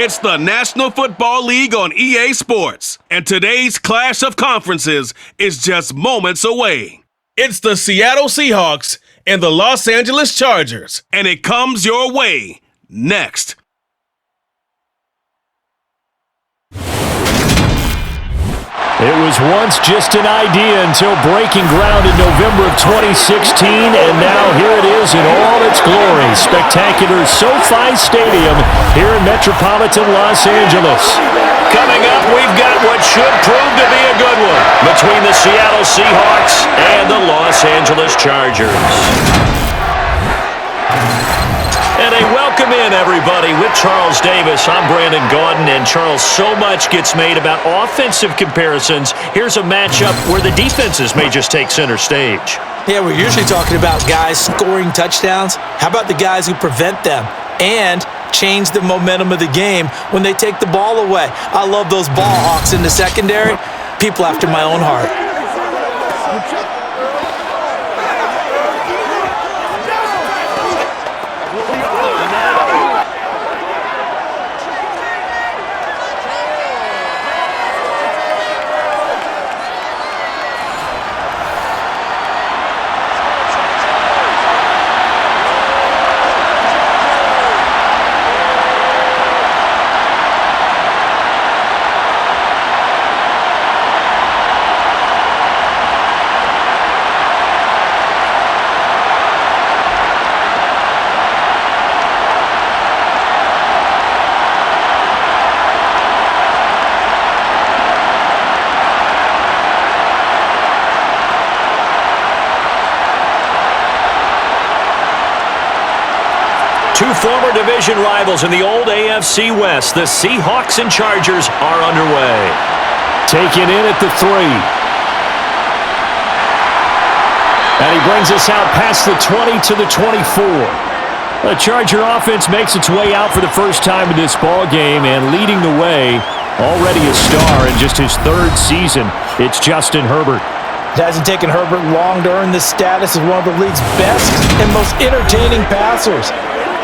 It's the National Football League on EA Sports, and today's clash of conferences is just moments away. It's the Seattle Seahawks and the Los Angeles Chargers, and it comes your way next. It was once just an idea until breaking ground in November of 2016, and now here it is in all its glory. Spectacular SoFi Stadium here in metropolitan Los Angeles. Coming up, we've got what should prove to be a good one between the Seattle Seahawks and the Los Angeles Chargers. And a welcome in, everybody, with Charles Davis. I'm Brandon Gaudin, and Charles, so much gets made about offensive comparisons. Here's a matchup where the defenses may just take center stage. Yeah, we're usually talking about guys scoring touchdowns. How about the guys who prevent them and change the momentum of the game when they take the ball away? I love those ball hawks in the secondary. People after my own heart. Two former division rivals in the old AFC West, the Seahawks and Chargers, are underway. Taken in at the 3. And he brings us out past the 20 to the 24. The Charger offense makes its way out for the first time in this ball game, and leading the way, already a star in just his 3rd season, it's Justin Herbert. It hasn't taken Herbert long to earn this status as one of the league's best and most entertaining passers.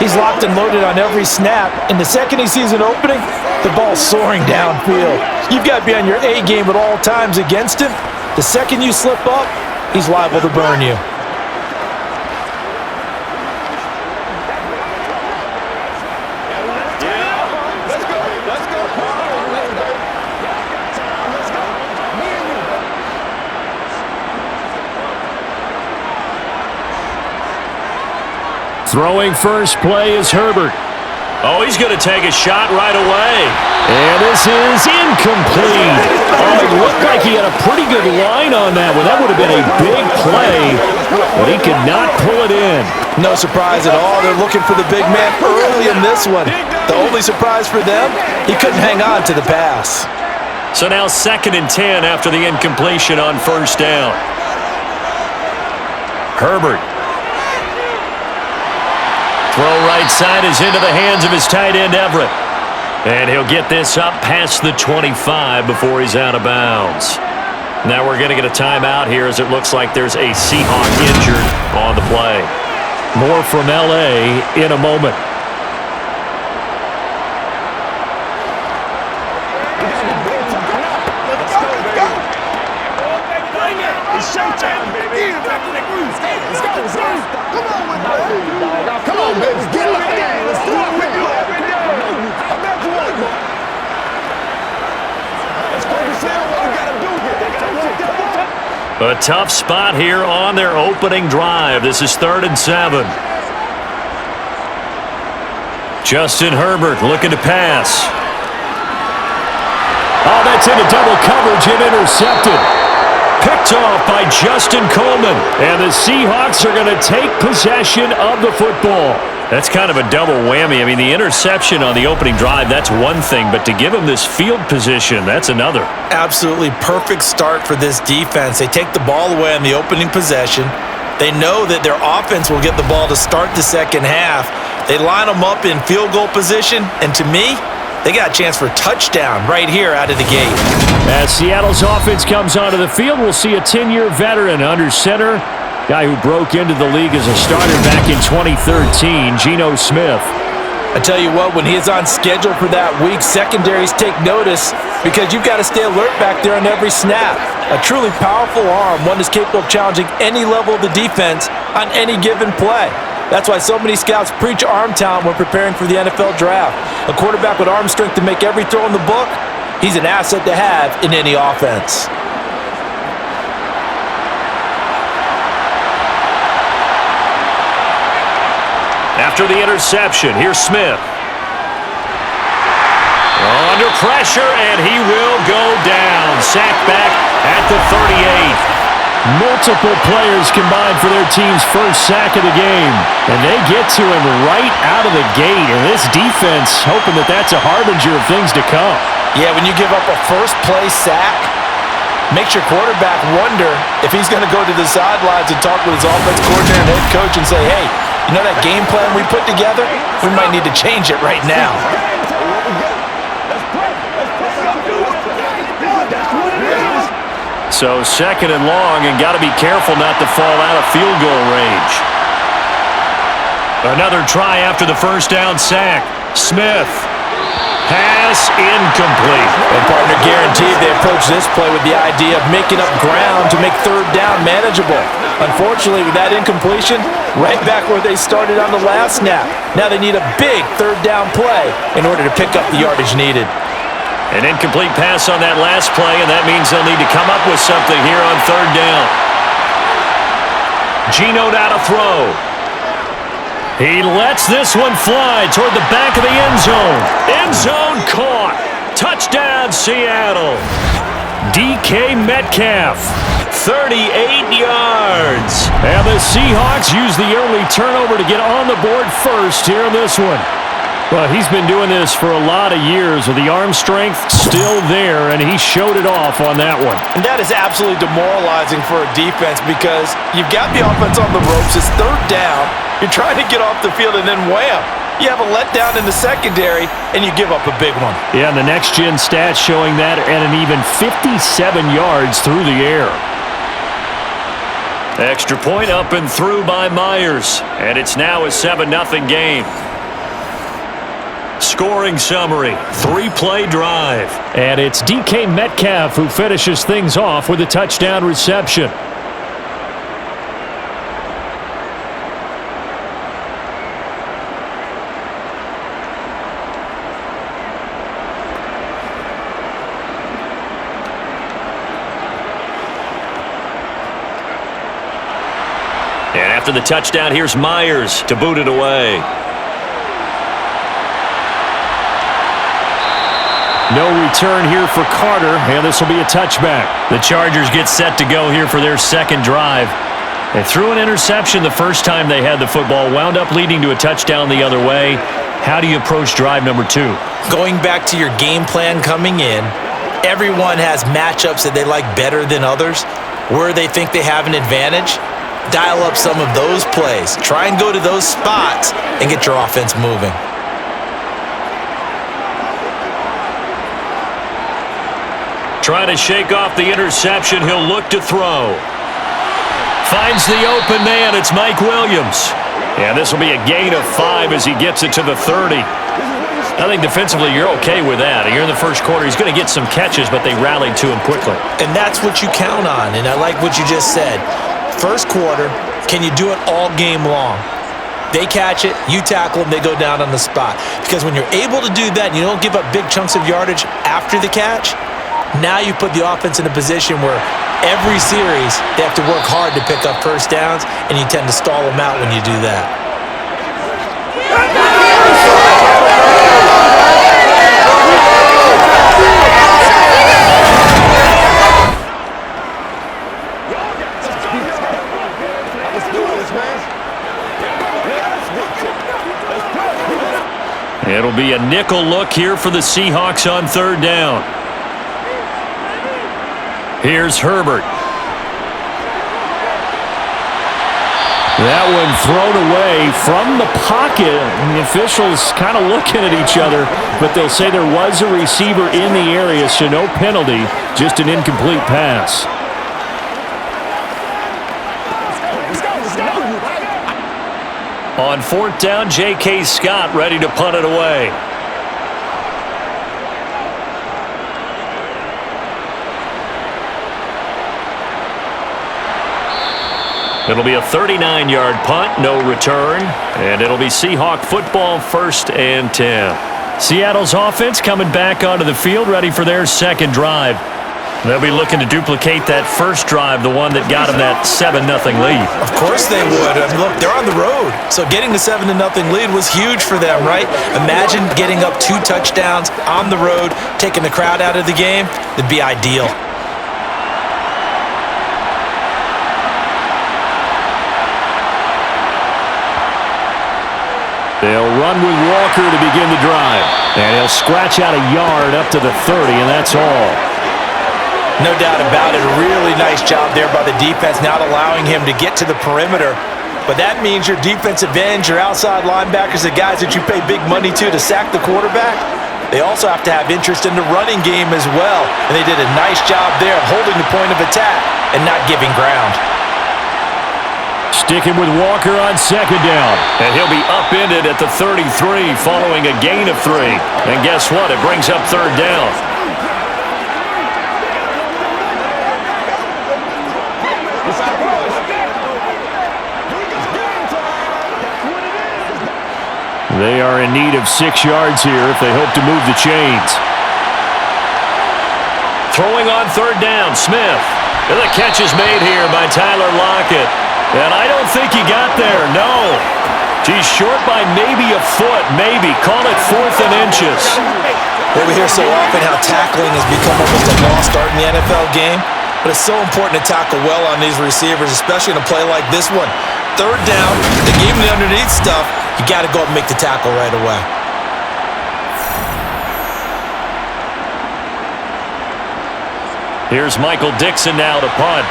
He's locked and loaded on every snap, and the second he sees an opening, the ball's soaring downfield. You've got to be on your A game at all times against him. The second you slip up, he's liable to burn you. Throwing first play is Herbert. Oh, he's going to take a shot right away. And this is incomplete. Oh, it looked like he had a pretty good line on that one. That would have been a big play, but he could not pull it in. No surprise at all. They're looking for the big man early in this one. The only surprise for them, he couldn't hang on to the pass. So now 2nd and 10 after the incompletion on first down. Herbert. Throw right side is into the hands of his tight end, Everett. And he'll get this up past the 25 before he's out of bounds. Now we're going to get a timeout here as it looks like there's a Seahawk injured on the play. More from L.A. in a moment. A tough spot here on their opening drive. This is 3rd and 7. Justin Herbert looking to pass. Oh, that's into double coverage and intercepted. Picked off by Justin Coleman. And the Seahawks are going to take possession of the football. That's kind of a double whammy. I mean, the interception on the opening drive, that's one thing. But to give him this field position, that's another. Absolutely perfect start for this defense. They take the ball away on the opening possession. They know that their offense will get the ball to start the second half. They line them up in field goal position. And to me, they got a chance for a touchdown right here out of the gate. As Seattle's offense comes onto the field, we'll see a 10-year veteran under center. Guy who broke into the league as a starter back in 2013, Geno Smith. I tell you what, when he is on schedule for that week, secondaries take notice because you've got to stay alert back there on every snap. A truly powerful arm, one that's capable of challenging any level of the defense on any given play. That's why so many scouts preach arm talent when preparing for the NFL draft. A quarterback with arm strength to make every throw in the book, he's an asset to have in any offense. After the interception, here's Smith. Under pressure, and he will go down. Sacked back at the 38. Multiple players combined for their team's first sack of the game. And they get to him right out of the gate. And this defense hoping that that's a harbinger of things to come. Yeah, when you give up a first-play sack, makes your quarterback wonder if he's going to go to the sidelines and talk with his offense coordinator and head coach and say, hey, you know that game plan we put together? We might need to change it right now. So second and long, and got to be careful not to fall out of field goal range. Another try after the first down sack. Smith. Pass incomplete. And partner, guaranteed they approach this play with the idea of making up ground to make third down manageable. Unfortunately, with that incompletion, right back where they started on the last snap. Now they need a big third down play in order to pick up the yardage needed. An incomplete pass on that last play, and that means they'll need to come up with something here on third down. Geno now to throw. He lets this one fly toward the back of the end zone. End zone caught. Touchdown, Seattle. DK Metcalf, 38 yards. And the Seahawks use the early turnover to get on the board first here in this one. Well, he's been doing this for a lot of years with the arm strength still there, and he showed it off on that one. And that is absolutely demoralizing for a defense because you've got the offense on the ropes. It's third down. You're trying to get off the field, and then wham, you have a letdown in the secondary, and you give up a big one. Yeah, and the next-gen stats showing that at an even 57 yards through the air. Extra point up and through by Myers, and it's now a 7-0 game. Scoring summary, 3-play drive. And it's DK Metcalf who finishes things off with a touchdown reception. And after the touchdown, here's Myers to boot it away. No return here for Carter, and this will be a touchback. The Chargers get set to go here for their second drive. They threw an interception the first time they had the football, wound up leading to a touchdown the other way. How do you approach drive number 2? Going back to your game plan coming in, everyone has matchups that they like better than others, where they think they have an advantage. Dial up some of those plays. Try and go to those spots and get your offense moving. Trying to shake off the interception. He'll look to throw. Finds the open man. It's Mike Williams. And this will be a gain of 5 as he gets it to the 30. I think defensively you're okay with that. Here in the first quarter, he's going to get some catches, but they rallied to him quickly. And that's what you count on, and I like what you just said. First quarter, can you do it all game long? They catch it, you tackle them, they go down on the spot. Because when you're able to do that and you don't give up big chunks of yardage after the catch, now you put the offense in a position where every series they have to work hard to pick up first downs, and you tend to stall them out when you do that. It'll be a nickel look here for the Seahawks on third down. Here's Herbert. That one thrown away from the pocket. And the officials kind of looking at each other, but they'll say there was a receiver in the area, so no penalty, just an incomplete pass. On 4th down, J.K. Scott ready to punt it away. It'll be a 39-yard punt, no return, and it'll be Seahawk football, 1st and 10. Seattle's offense coming back onto the field, ready for their second drive. They'll be looking to duplicate that first drive, the one that got them that 7-0 lead. Of course they would. I mean, look, they're on the road, so getting the 7-0 lead was huge for them, right? Imagine getting up 2 touchdowns on the road, taking the crowd out of the game. It'd be ideal. They'll run with Walker to begin the drive. And he'll scratch out a yard up to the 30, and that's all. No doubt about it. A really nice job there by the defense, not allowing him to get to the perimeter. But that means your defensive ends, your outside linebackers, the guys that you pay big money to sack the quarterback, they also have to have interest in the running game as well. And they did a nice job there of holding the point of attack and not giving ground. Sticking with Walker on 2nd down. And he'll be upended at the 33 following a gain of 3. And guess what? It brings up 3rd down. They are in need of 6 yards here if they hope to move the chains. Throwing on 3rd down, Smith. And the catch is made here by Tyler Lockett. And I don't think he got there, no. He's short by maybe a foot, maybe. Call it 4th and inches. Well, we hear so often how tackling has become almost a lost art in the NFL game. But it's so important to tackle well on these receivers, especially in a play like this one. 3rd down, the game the underneath stuff, you got to go up and make the tackle right away. Here's Michael Dixon now to punt.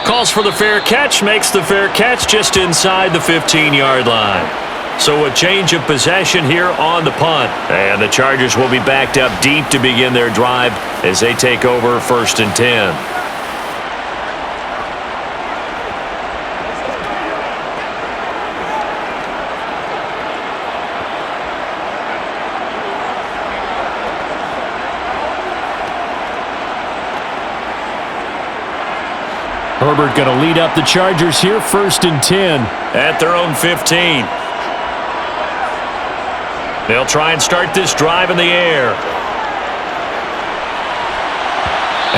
Calls for the fair catch, makes the fair catch just inside the 15-yard line. So a change of possession here on the punt. And the Chargers will be backed up deep to begin their drive as they take over 1st and 10. Herbert going to lead up the Chargers here, 1st and 10 at their own 15. They'll try and start this drive in the air.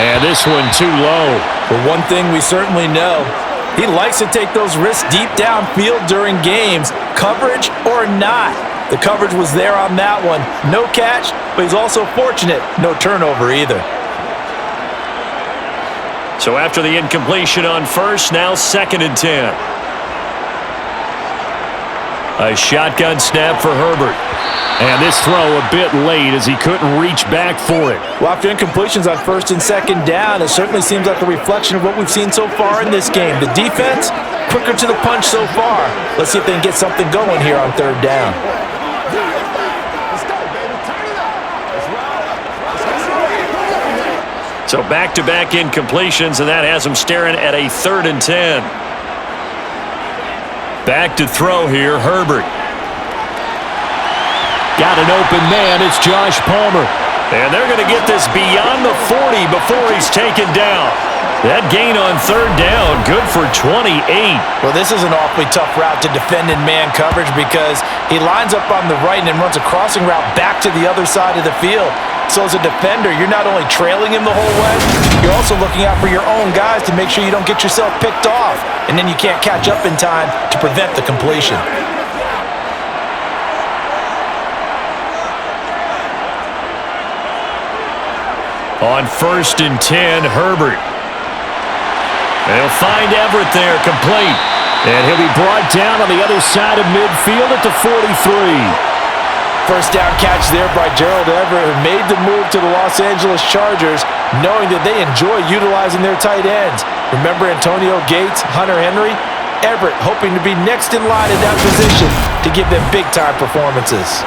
And this one too low. But one thing we certainly know, he likes to take those risks deep downfield during games, coverage or not. The coverage was there on that one. No catch, but he's also fortunate. No turnover either. So after the incompletion on 1st, now 2nd and 10. A shotgun snap for Herbert. And this throw a bit late as he couldn't reach back for it. Well, after incompletions on 1st and 2nd down, it certainly seems like a reflection of what we've seen so far in this game. The defense, quicker to the punch so far. Let's see if they can get something going here on 3rd down. So back-to-back incompletions, and that has them staring at a 3rd and 10. Back to throw here, Herbert. Got an open man, it's Josh Palmer. And they're going to get this beyond the 40 before he's taken down. That gain on 3rd down, good for 28. Well, this is an awfully tough route to defend in man coverage because he lines up on the right and then runs a crossing route back to the other side of the field. So as a defender, you're not only trailing him the whole way, you're also looking out for your own guys to make sure you don't get yourself picked off. And then you can't catch up in time to prevent the completion. On 1st and 10, Herbert. They'll find Everett there, complete. And he'll be brought down on the other side of midfield at the 43. First down catch there by Gerald Everett, who made the move to the Los Angeles Chargers, knowing that they enjoy utilizing their tight ends. Remember Antonio Gates, Hunter Henry? Everett hoping to be next in line in that position to give them big-time performances.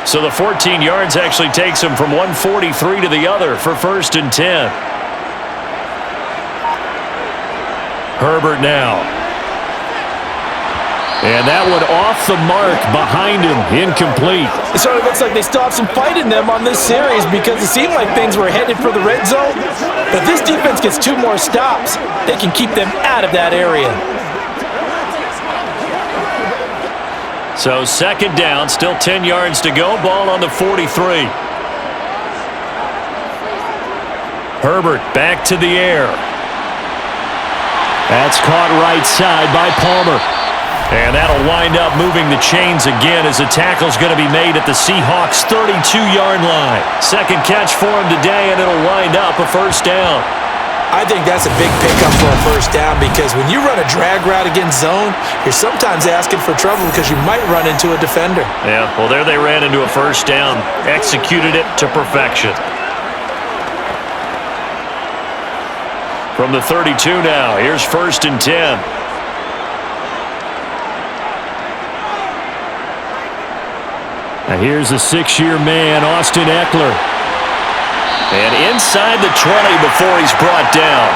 So the 14 yards actually takes him from 143 to the other for 1st and 10. Herbert now. And that one off the mark behind him, incomplete. It certainly looks like they still have some fight in them on this series because it seemed like things were headed for the red zone. But if this defense gets 2 more stops, they can keep them out of that area. So 2nd down, still 10 yards to go, ball on the 43. Herbert back to the air. That's caught right side by Palmer. And that'll wind up moving the chains again as the tackle's going to be made at the Seahawks' 32-yard line. 2nd catch for him today, and it'll wind up a 1st down. I think that's a big pickup for a 1st down because when you run a drag route against zone, you're sometimes asking for trouble because you might run into a defender. Yeah, well, there they ran into a 1st down, executed it to perfection. From the 32 now, here's 1st and 10. Now here's a 6-year man, Austin Eckler. And inside the 20 before he's brought down.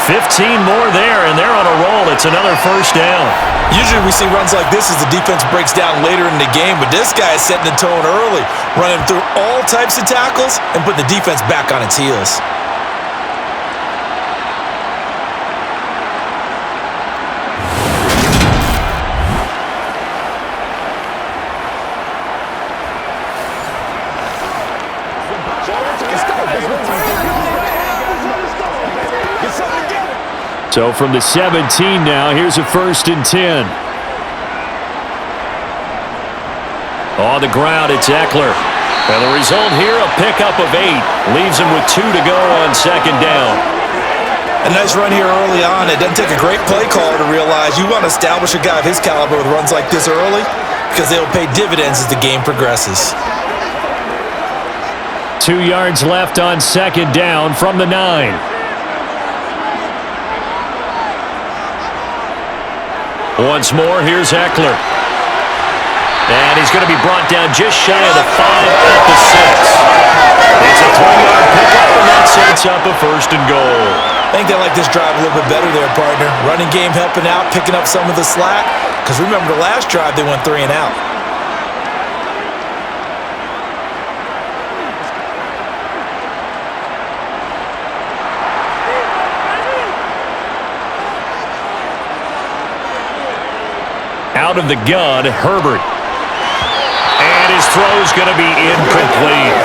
15 more there, and they're on a roll. It's another 1st down. Usually we see runs like this as the defense breaks down later in the game, but this guy is setting the tone early, running through all types of tackles and putting the defense back on its heels. So from the 17 now, here's a 1st and 10. On the ground, it's Eckler. And the result here, a pickup of 8. Leaves him with 2 to go on 2nd down. A nice run here early on. It doesn't take a great play caller to realize you want to establish a guy of his caliber with runs like this early because they'll pay dividends as the game progresses. 2 yards left on 2nd down from the 9. Once more, here's Eckler. And he's going to be brought down just shy of the 5 at the 6. It's a 3-yard pickup, and that sets up a 1st and goal. I think they like this drive a little bit better there, partner. Running game helping out, picking up some of the slack. Because remember the last drive, they went 3 and out. Out of the gun, Herbert. And his throw's going to be incomplete.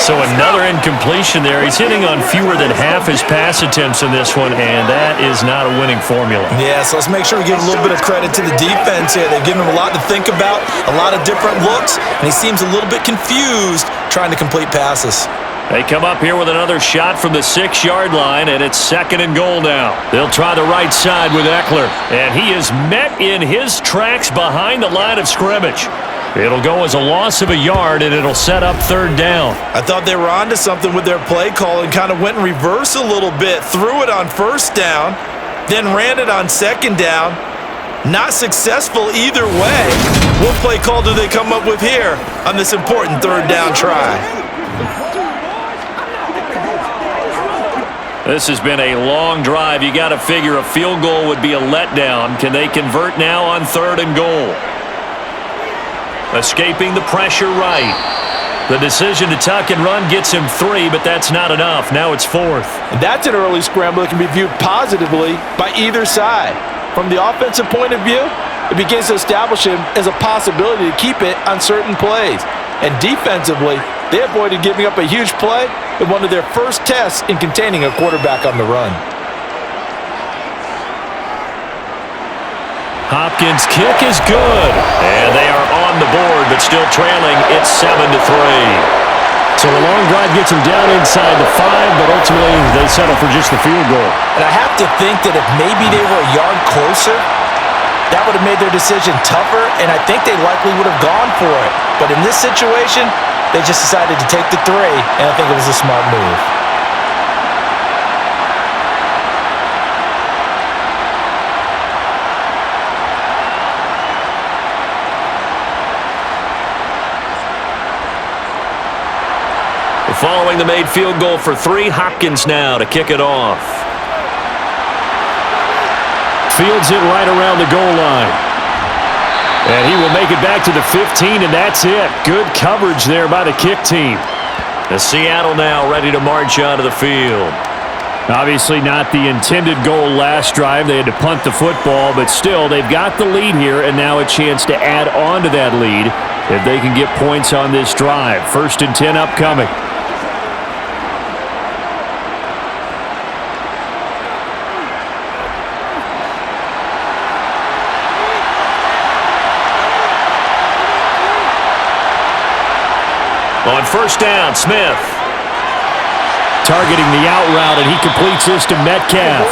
So another incompletion there. He's hitting on fewer than half his pass attempts in this one, and that is not a winning formula. Yeah, so let's make sure we give a little bit of credit to the defense here. They've given him a lot to think about, a lot of different looks, and he seems a little bit confused trying to complete passes. They come up here with another shot from the 6-yard line, and it's 2nd and goal now. They'll try the right side with Eckler, and he is met in his tracks behind the line of scrimmage. It'll go as a loss of a yard, and it'll set up 3rd down. I thought they were onto something with their play call and kind of went in reverse a little bit, threw it on 1st down, then ran it on 2nd down. Not successful either way. What play call do they come up with here on this important 3rd down try? This has been a long drive. You got to figure a field goal would be a letdown. Can they convert now on 3rd and goal? Escaping the pressure right. The decision to tuck and run gets him 3, but that's not enough. Now it's 4th. And that's an early scramble that can be viewed positively by either side. From the offensive point of view, it begins to establish him as a possibility to keep it on certain plays. And defensively, they avoided giving up a huge play in one of their first tests in containing a quarterback on the run. Hopkins' kick is good. And they are on the board, but still trailing. It's 7-3. So a long drive gets them down inside the 5, but ultimately they settle for just the field goal. And I have to think that if maybe they were a yard closer, that would have made their decision tougher, and I think they likely would have gone for it. But in this situation, they just decided to take the 3, and I think it was a smart move. throwing the made field goal for 3. Hopkins now to kick it off. Fields it right around the goal line. And he will make it back to the 15, and that's it. Good coverage there by the kick team. The Seattle now ready to march onto the field. Obviously not the intended goal last drive. They had to punt the football, but still they've got the lead here, and now a chance to add on to that lead if they can get points on this drive. 1st and 10 upcoming. On 1st down, Smith. Targeting the out route, and he completes this to Metcalf.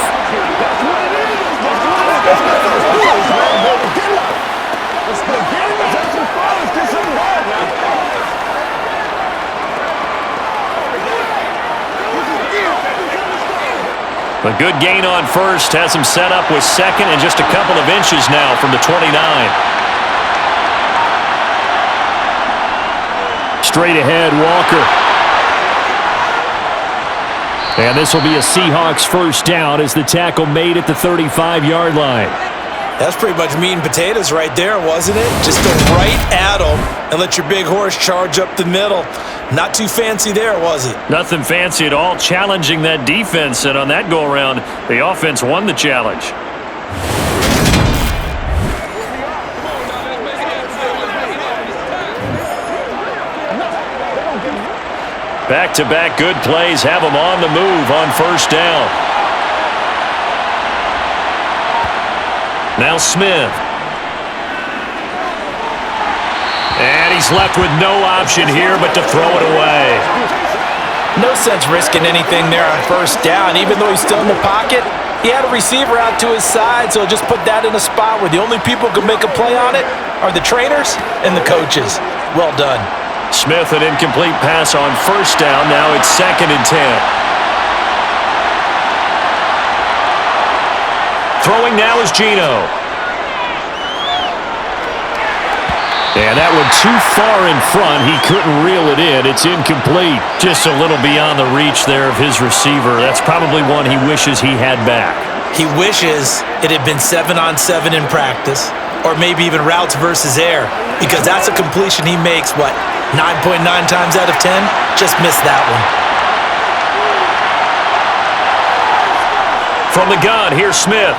A good gain on 1st, has him set up with 2nd and just a couple of inches now from the 29. Straight ahead, Walker. And this will be a Seahawks 1st down as the tackle made at the 35-yard line. That's pretty much meat and potatoes right there, wasn't it? Just go right at them and let your big horse charge up the middle. Not too fancy there, was it? Nothing fancy at all, challenging that defense, and on that go-around, the offense won the challenge. Back-to-back good plays have them on the move on 1st down. Now Smith. And he's left with no option here but to throw it away. No sense risking anything there on 1st down. Even though he's still in the pocket, he had a receiver out to his side, so just put that in a spot where the only people who can make a play on it are the trainers and the coaches. Well done. Smith, an incomplete pass on 1st down. Now it's 2nd and 10. Throwing now is Geno. And that one too far in front. He couldn't reel it in. It's incomplete. Just a little beyond the reach there of his receiver. That's probably one he wishes he had back. He wishes it had been 7-on-7 in practice, or maybe even routes versus air, because that's a completion he makes, 9.9 times out of 10? Just missed that one. From the gun, here's Smith.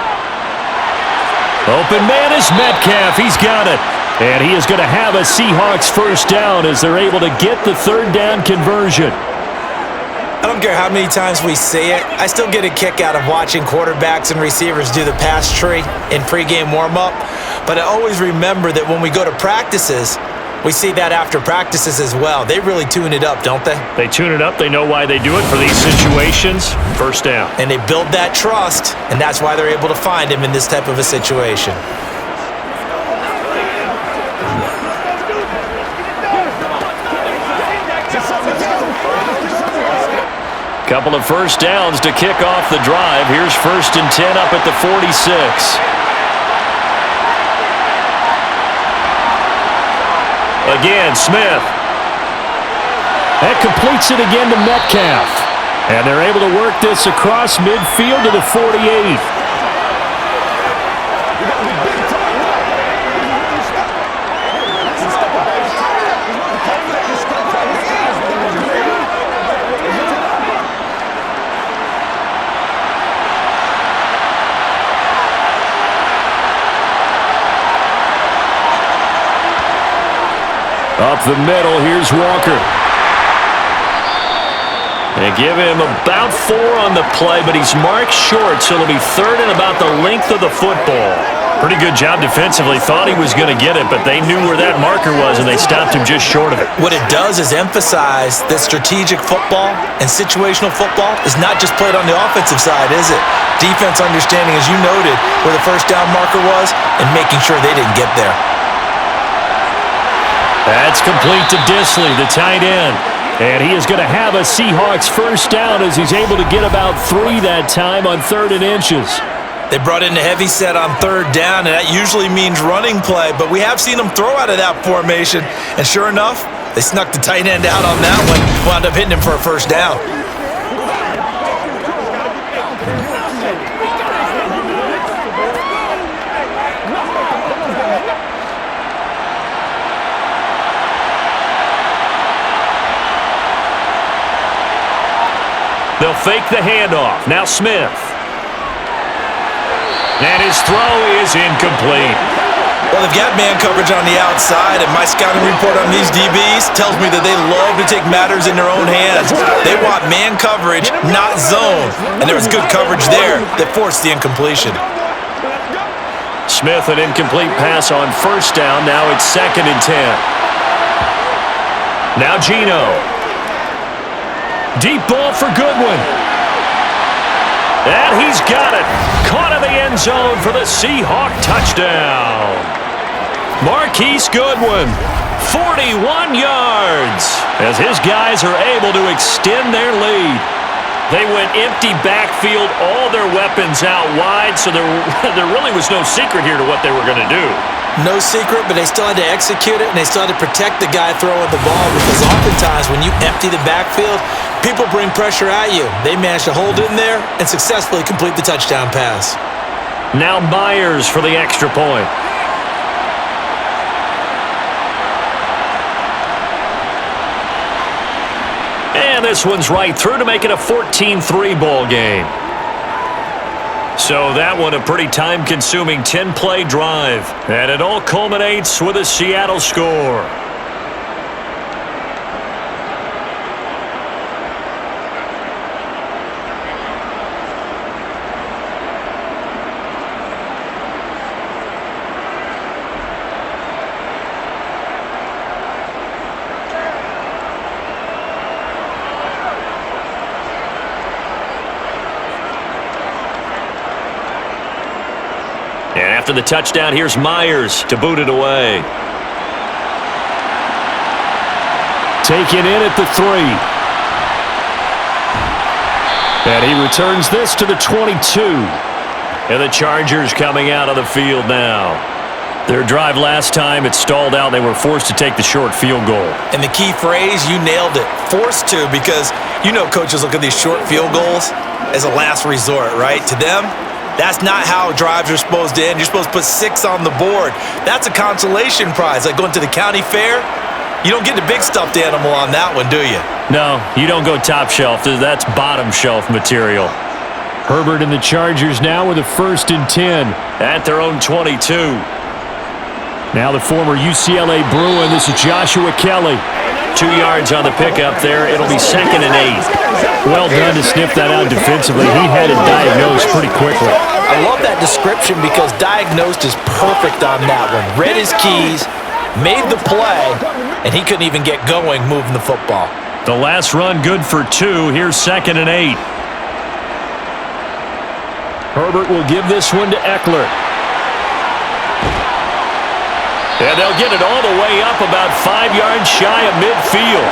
Open man is Metcalf. He's got it. And he is going to have a Seahawks 1st down as they're able to get the 3rd down conversion. I don't care how many times we say it, I still get a kick out of watching quarterbacks and receivers do the pass tree in pregame warm-up. But I always remember that when we go to practices, we see that after practices as well. They really tune it up, don't they? They tune it up. They know why they do it for these situations. 1st down. And they build that trust, and that's why they're able to find him in this type of a situation. Couple of 1st downs to kick off the drive. Here's 1st and 10 up at the 46. Again, Smith. That completes it again to Metcalf. And they're able to work this across midfield to the 48. Up the middle, here's Walker. They give him about 4 on the play, but he's marked short, so it'll be 3rd and about the length of the football. Pretty good job defensively. Thought he was going to get it, but they knew where that marker was, and they stopped him just short of it. What it does is emphasize that strategic football and situational football is not just played on the offensive side, is it? Defense understanding, as you noted, where the 1st down marker was and making sure they didn't get there. That's complete to Disley, the tight end. And he is going to have a Seahawks 1st down as he's able to get about 3 that time on 3rd and inches. They brought in the heavy set on 3rd down, and that usually means running play, but we have seen them throw out of that formation, and sure enough, They snuck the tight end out on that one, wound up hitting him for a first down. They'll fake the handoff. Now Smith. And his throw is incomplete. Well, they've got man coverage on the outside, and my scouting report on these DBs tells me that they love to take matters in their own hands. They want man coverage, not zone. And there was good coverage there that forced the incompletion. Smith, an incomplete pass on first down. Now it's 2nd and 10. Now Geno. Deep ball for Goodwin. And he's got it. Caught in the end zone for the Seahawk touchdown. Marquise Goodwin, 41 yards, as his guys are able to extend their lead. They went empty backfield, all their weapons out wide, so there really was no secret here to what they were going to do. No secret, but they still had to execute it, and they still had to protect the guy throwing the ball, because oftentimes when you empty the backfield, people bring pressure at you. They managed to hold in there and successfully complete the touchdown pass. Now Myers for the extra point. And this one's right through to make it a 14-3 ball game. So that one a pretty time-consuming 10-play drive. And it all culminates with a Seattle score. After the touchdown, here's Myers to boot it away. Taken in at the 3. And he returns this to the 22. And the Chargers coming out of the field now. Their drive last time, it stalled out. They were forced to take the short field goal. And the key phrase, you nailed it. Forced to, because you know coaches look at these short field goals as a last resort, right? To them, that's not how drives are supposed to end. You're supposed to put 6 on the board. That's a consolation prize, like going to the county fair. You don't get the big stuffed animal on that one, do you? No, you don't go top shelf. That's bottom shelf material. Herbert and the Chargers now with a 1st and 10 at their own 22. Now the former UCLA Bruin. This is Joshua Kelly. 2 yards on the pickup there. It'll be 2nd and 8. Well done to sniff that out defensively. He had it diagnosed pretty quickly. I love that description because diagnosed is perfect on that one. Read his keys, made the play, and he couldn't even get going moving the football. The last run good for 2. Here's 2nd and 8. Herbert will give this one to Eckler. And they'll get it all the way up about 5 yards shy of midfield.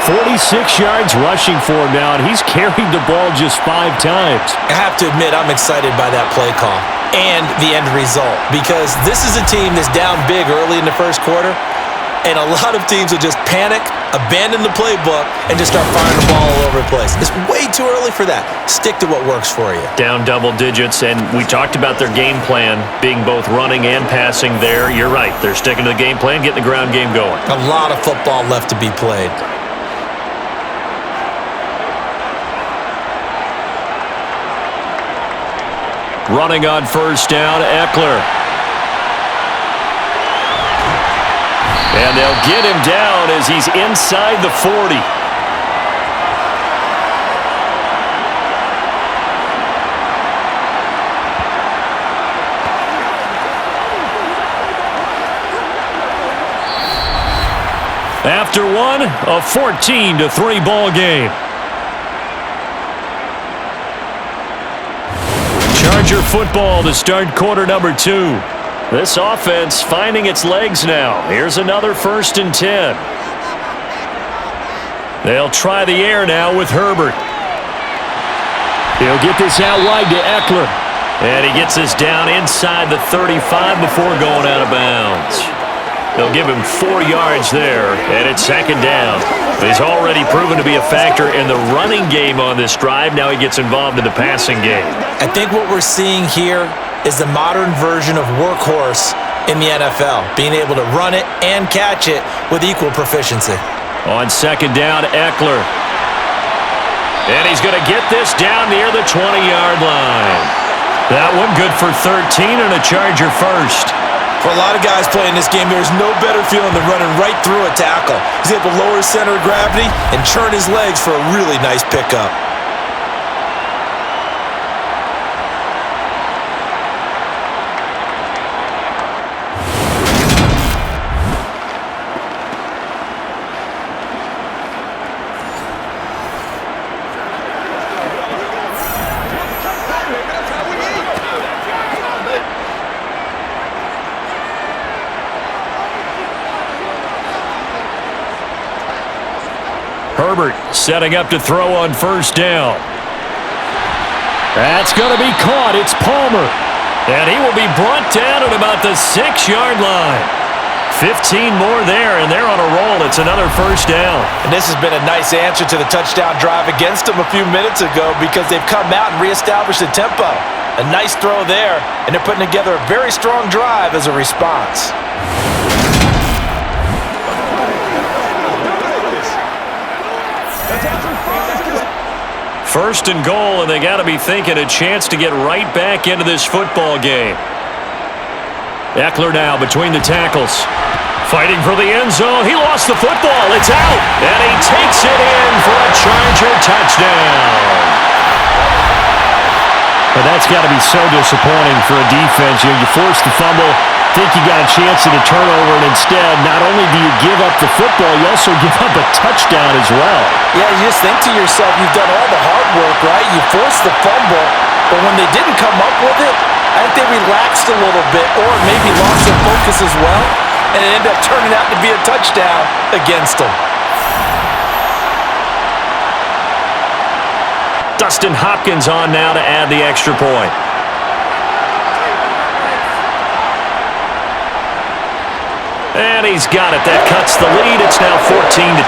46 yards rushing for him now, and he's carried the ball just 5 times. I have to admit, I'm excited by that play call and the end result, because this is a team that's down big early in the first quarter, and a lot of teams will just panic, abandon the playbook, and just start firing the ball all over the place. It's way too early for that. Stick to what works for you. Down double digits, and we talked about their game plan being both running and passing there. You're right. They're sticking to the game plan, getting the ground game going. A lot of football left to be played. Running on first down, Eckler. And they'll get him down as he's inside the 40. After one, a 14-3 ball game. Charger football to start quarter number 2. This offense finding its legs now. Here's another 1st and 10. They'll try the air now with Herbert. He'll get this out wide to Eckler. And he gets this down inside the 35 before going out of bounds. They'll give him 4 yards there, and it's second down. He's already proven to be a factor in the running game on this drive. Now he gets involved in the passing game. I think what we're seeing here is the modern version of workhorse in the NFL, being able to run it and catch it with equal proficiency. On second down, Eckler. And he's going to get this down near the 20-yard line. That one good for 13 and a Charger first. For a lot of guys playing this game, there's no better feeling than running right through a tackle. He's able to lower his center of gravity and churn his legs for a really nice pickup. Herbert setting up to throw on first down. That's going to be caught. It's Palmer. And he will be brought down at about the 6-yard line. 15 more there, and they're on a roll. It's another first down. And this has been a nice answer to the touchdown drive against them a few minutes ago because they've come out and reestablished the tempo. A nice throw there, and they're putting together a very strong drive as a response. First and goal, and they got to be thinking a chance to get right back into this football game. Eckler now between the tackles. Fighting for the end zone. He lost the football. It's out. And he takes it in for a Charger touchdown. But that's got to be so disappointing for a defense. You force the fumble, think you got a chance at a turnover, and instead, not only do you give up the football, you also give up a touchdown as well. Yeah, you just think to yourself, you've done all the hard work, right? You forced the fumble, but when they didn't come up with it, I think they relaxed a little bit or maybe lost their focus as well, and it ended up turning out to be a touchdown against them. Dustin Hopkins on now to add the extra point. And he's got it. That cuts the lead. It's now 14-10.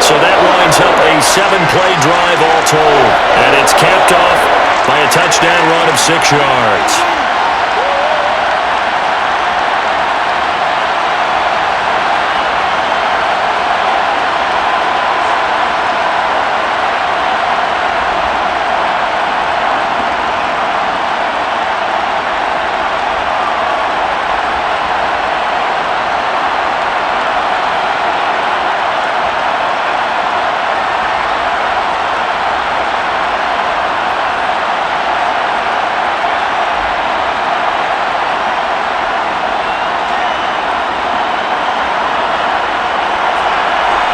So that lines up a 7-play drive all told. And it's capped off by a touchdown run of 6 yards.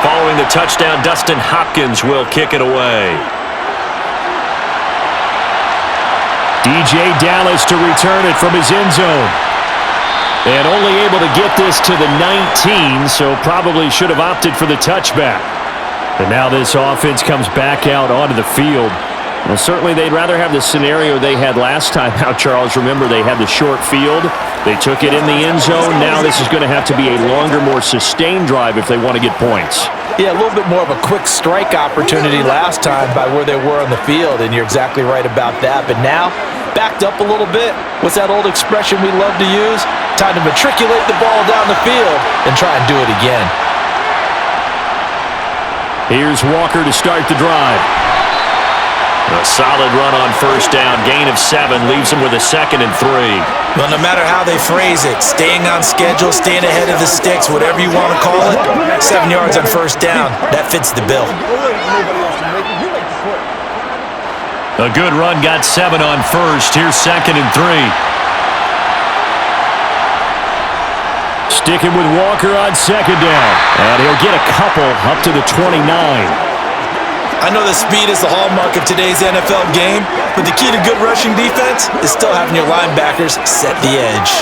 Following the touchdown, Dustin Hopkins will kick it away. DJ Dallas to return it from his end zone. And only able to get this to the 19, so probably should have opted for the touchback. And now this offense comes back out onto the field. Well, certainly they'd rather have the scenario they had last time out, Charles. Remember, they had the short field. They took it in the end zone. Now this is going to have to be a longer, more sustained drive if they want to get points. Yeah, a little bit more of a quick strike opportunity last time by where they were on the field, and you're exactly right about that. But now, backed up a little bit. What's that old expression we love to use? Time to matriculate the ball down the field and try and do it again. Here's Walker to start the drive. A solid run on first down. Gain of 7 leaves him with a 2nd and 3. Well, no matter how they phrase it, staying on schedule, staying ahead of the sticks, whatever you want to call it, 7 yards on first down, that fits the bill. A good run, got 7 on first. Here's 2nd and 3. Sticking with Walker on 2nd down. And he'll get a couple up to the 29. I know that speed is the hallmark of today's NFL game, but the key to good rushing defense is still having your linebackers set the edge.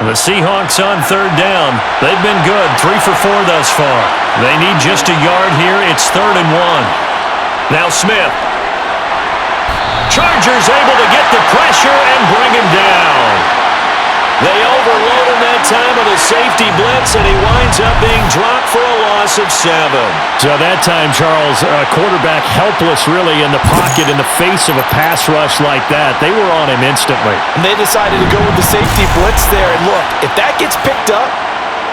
The Seahawks on 3rd down. They've been good, 3 for 4 thus far. They need just a yard here. It's 3rd and 1. Now Smith. Chargers able to get the pressure and bring him down. They overload him that time with a safety blitz, and he winds up being dropped for a loss of 7. So that time, Charles, quarterback helpless really in the pocket in the face of a pass rush like that. They were on him instantly. And they decided to go with the safety blitz there. And look, if that gets picked up,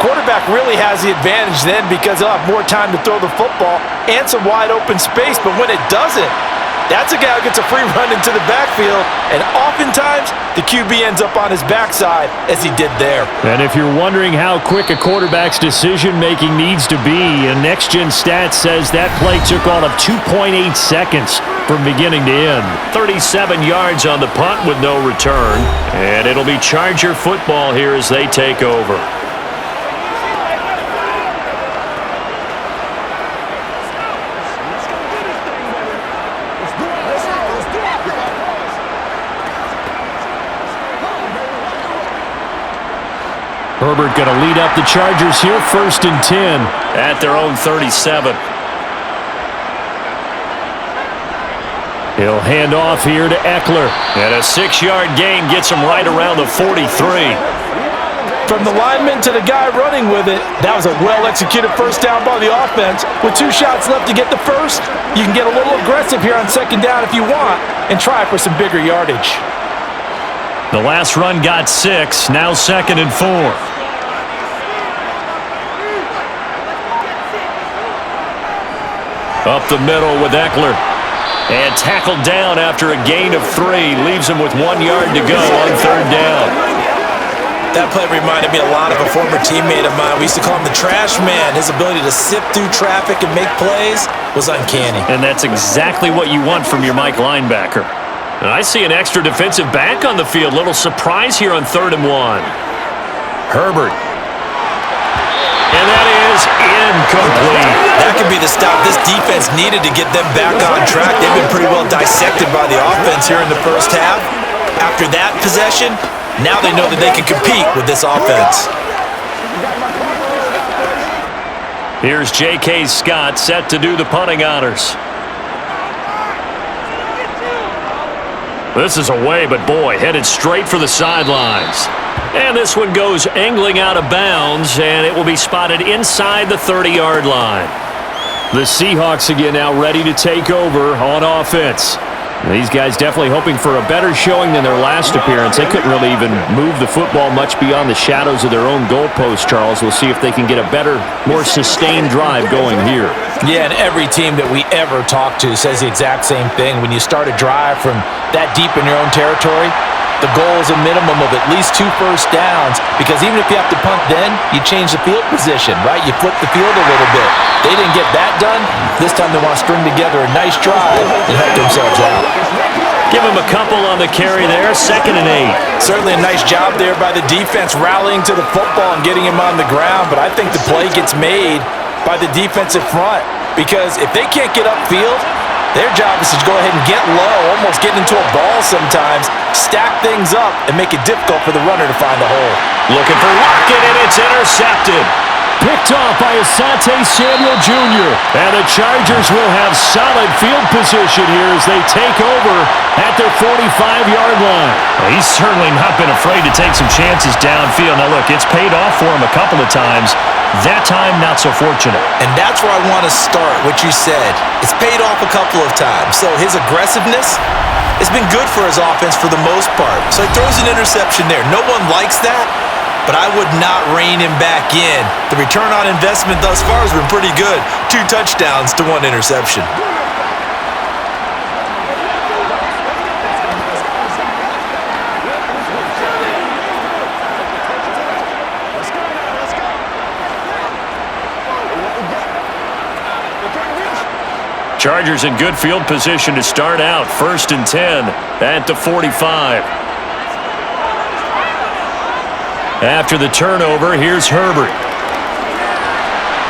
quarterback really has the advantage then because he'll have more time to throw the football and some wide open space. But when it doesn't, that's a guy who gets a free run into the backfield, and oftentimes the QB ends up on his backside as he did there. And if you're wondering how quick a quarterback's decision-making needs to be, a next-gen stat says that play took all of 2.8 seconds from beginning to end. 37 yards on the punt with no return, and it'll be Charger football here as they take over. Herbert going to lead up the Chargers here, 1st and 10 at their own 37. He'll hand off here to Eckler. And a 6-yard gain gets him right around the 43. From the lineman to the guy running with it, that was a well-executed first down by the offense. With 2 shots left to get the first, you can get a little aggressive here on 2nd down if you want and try for some bigger yardage. The last run got 6, now 2nd and 4. Up the middle with Eckler. And tackled down after a gain of 3. Leaves him with 1 yard to go on 3rd down. That play reminded me a lot of a former teammate of mine. We used to call him the trash man. His ability to sift through traffic and make plays was uncanny. And that's exactly what you want from your Mike linebacker. And I see an extra defensive back on the field. Little surprise here on 3rd and 1. Herbert. And that is incomplete. That could be the stop this defense needed to get them back on track. They've been pretty well dissected by the offense here in the first half. After that possession, now they know that they can compete with this offense. Here's J.K. Scott set to do the punting honors. This is away, but boy, headed straight for the sidelines. And this one goes angling out of bounds, and it will be spotted inside the 30-yard line. The Seahawks again now ready to take over on offense. These guys definitely hoping for a better showing than their last appearance. They couldn't really even move the football much beyond the shadows of their own goalpost, Charles. We'll see if they can get a better, more sustained drive going here. Yeah, and every team that we ever talk to says the exact same thing. When you start a drive from that deep in your own territory, the goal is a minimum of at least 2 first downs, because even if you have to punt then, you change the field position, right? You flip the field a little bit. They didn't get that done. This time they want to string together a nice drive and help themselves out. Give him a couple on the carry there, 2nd and 8. Certainly a nice job there by the defense rallying to the football and getting him on the ground, but I think the play gets made by the defensive front, because if they can't get upfield, their job is to go ahead and get low, almost get into a ball sometimes, stack things up, and make it difficult for the runner to find a hole. Looking for Lockett, and it's intercepted. Picked off by Asante Samuel Jr. And the Chargers will have solid field position here as they take over at their 45-yard line. Well, he's certainly not been afraid to take some chances downfield. Now, look, it's paid off for him a couple of times. That time, not so fortunate. And that's where I want to start, what you said. It's paid off a couple of times. So his aggressiveness has been good for his offense for the most part. So he throws an interception there. No one likes that, but I would not rein him back in. The return on investment thus far has been pretty good. 2 touchdowns to 1 interception. Chargers in good field position to start out. 1st and 10 at the 45. After the turnover, here's Herbert.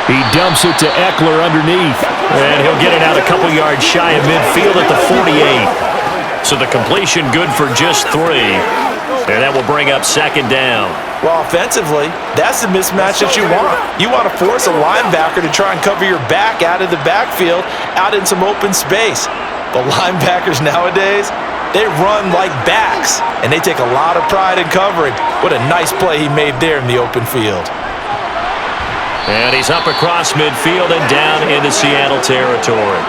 He dumps it to Eckler underneath. And he'll get it out a couple yards shy of midfield at the 48. So the completion good for just 3. And that will bring up 2nd down. Well, offensively, that's the mismatch that you want. You want to force a linebacker to try and cover your back out of the backfield, out in some open space. But linebackers nowadays, They run like backs, and they take a lot of pride in covering. What a nice play he made there in the open field. And he's up across midfield and down into Seattle territory.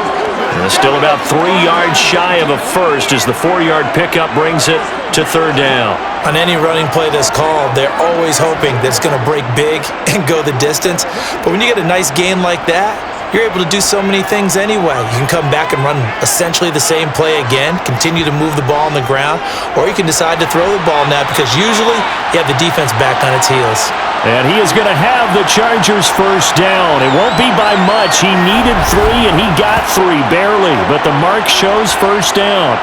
And still about 3 yards shy of a first as the 4-yard pickup brings it to third down. On any running play that's called, they're always hoping that it's going to break big and go the distance. But when you get a nice gain like that, you're able to do so many things anyway. You can come back and run essentially the same play again, continue to move the ball on the ground, or you can decide to throw the ball now because usually you have the defense back on its heels. And he is going to have the Chargers first down. It won't be by much. He needed 3, and he got 3, barely. But the mark shows first down.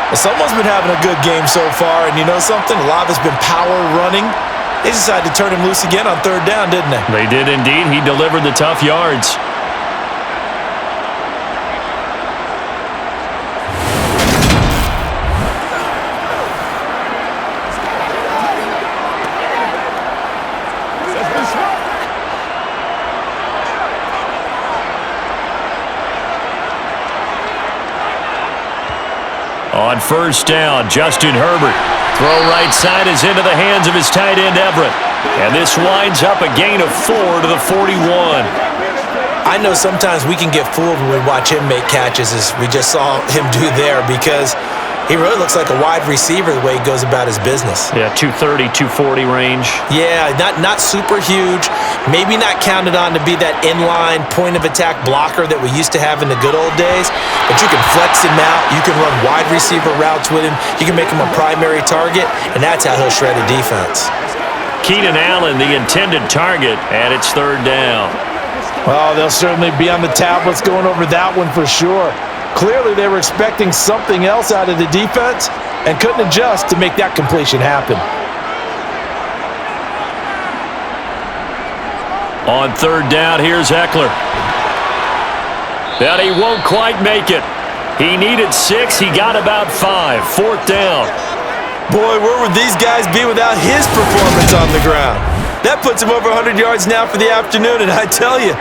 Well, someone's been having a good game so far, and you know something? A lot of it's been power running. They decided to turn him loose again on third down, didn't they? They did indeed. He delivered the tough yards. On first down, Justin Herbert. Throw right side is into the hands of his tight end, Everett. And this winds up a gain of 4 to the 41. I know sometimes we can get fooled when we watch him make catches, as we just saw him do there, because he really looks like a wide receiver the way he goes about his business. Yeah, 230, 240 range. Yeah, not super huge. Maybe not counted on to be that inline point-of-attack blocker that we used to have in the good old days. But you can flex him out. You can run wide receiver routes with him. You can make him a primary target, and that's how he'll shred a defense. Keenan Allen, the intended target, and it's third down. Well, they'll certainly be on the tablets going over that one for sure. Clearly, they were expecting something else out of the defense and couldn't adjust to make that completion happen. On third down, here's Eckler. But he won't quite make it. He needed 6. He got about 5. Fourth down. Boy, where would these guys be without his performance on the ground? That puts him over 100 yards now for the afternoon, and I tell you,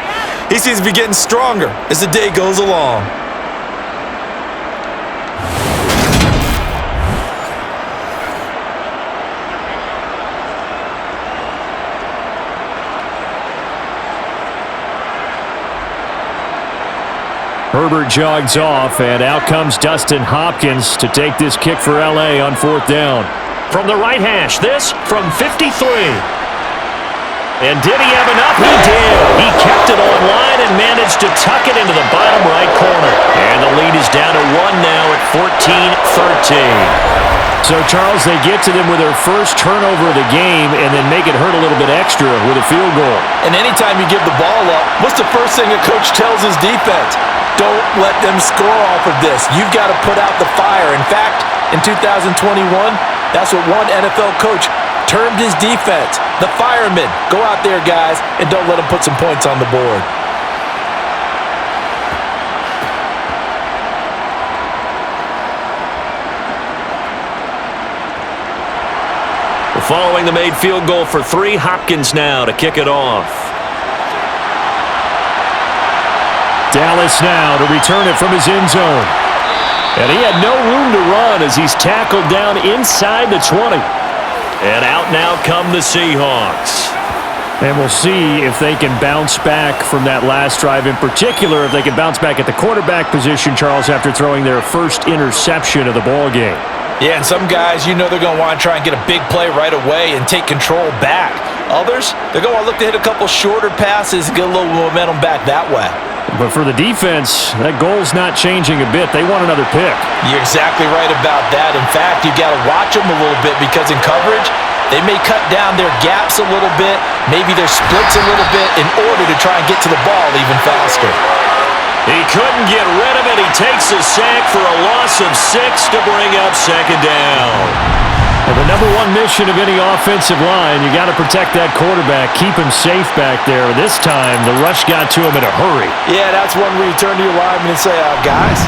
he seems to be getting stronger as the day goes along. Herbert jogs off, and out comes Dustin Hopkins to take this kick for L.A. on fourth down. From the right hash, this from 53. And did he have enough? He did. He kept it on line and managed to tuck it into the bottom right corner. And the lead is down to 1 now at 14-13. So, Charles, they get to them with their first turnover of the game and then make it hurt a little bit extra with a field goal. And anytime you give the ball up, what's the first thing a coach tells his defense? Don't let them score off of this. You've got to put out the fire. In fact, in 2021, that's what one NFL coach termed his defense. The firemen. Go out there, guys, and don't let them put some points on the board. Following the made field goal for 3, Hopkins now to kick it off. Dallas now to return it from his end zone. And he had no room to run as he's tackled down inside the 20. And out now come the Seahawks. And we'll see if they can bounce back from that last drive, in particular if they can bounce back at the quarterback position, Charles, after throwing their first interception of the ball game. Yeah, and some guys, you know they're going to want to try and get a big play right away and take control back. Others, they're going to want to look to hit a couple shorter passes and get a little momentum back that way. But for the defense, that goal's not changing a bit. They want another pick. You're exactly right about that. In fact, you've got to watch them a little bit because in coverage, they may cut down their gaps a little bit, maybe their splits a little bit in order to try and get to the ball even faster. He couldn't get rid of it. He takes a sack for a loss of 6 to bring up second down. Well, the number one mission of any offensive line, you got to protect that quarterback, keep him safe back there. This time, the rush got to him in a hurry. Yeah, that's one where you turn to your lineman and say, guys,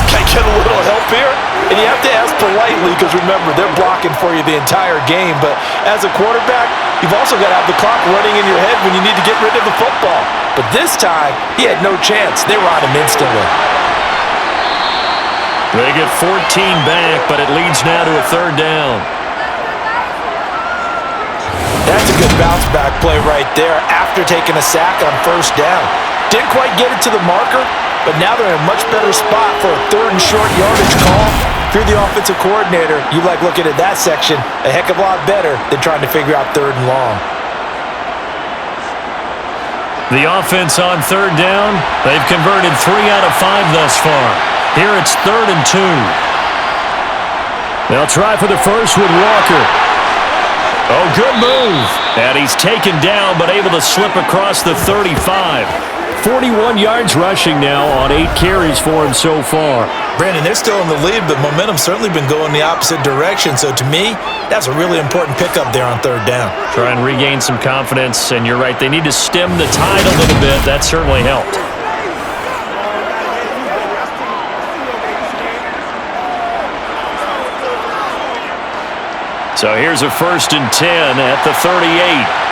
can I get a little help here? And you have to ask politely because, remember, they're blocking for you the entire game. But as a quarterback, you've also got to have the clock running in your head when you need to get rid of the football. But this time, he had no chance. They were on him instantly. They get 14 back, but it leads now to a third down. That's a good bounce-back play right there after taking a sack on first down. Didn't quite get it to the marker, but now they're in a much better spot for a third and short yardage call. If you're the offensive coordinator, you like looking at that section a heck of a lot better than trying to figure out third and long. The offense on third down, they've converted 3 out of 5 thus far. Here it's 3rd and 2. They'll try for the first with Walker. Oh, good move. And he's taken down, but able to slip across the 35. 41 yards rushing now on 8 carries for him so far. Brandon, they're still in the lead, but momentum's certainly been going the opposite direction. So to me, that's a really important pickup there on third down. Try and regain some confidence, and you're right, they need to stem the tide a little bit. That certainly helped. So here's a 1st and 10 at the 38.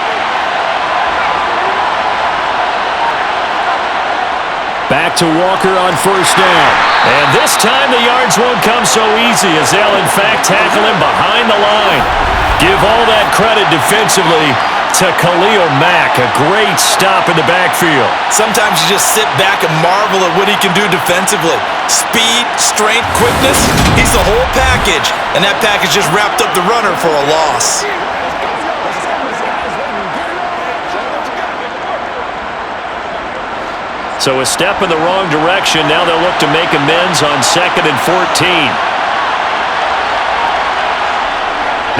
Back to Walker on first down. And this time the yards won't come so easy as they'll in fact tackle him behind the line. Give all that credit defensively to Khalil Mack. A great stop in the backfield. Sometimes you just sit back and marvel at what he can do defensively. Speed, strength, quickness, he's the whole package. And that package just wrapped up the runner for a loss. So a step in the wrong direction. Now they'll look to make amends on 2nd and 14.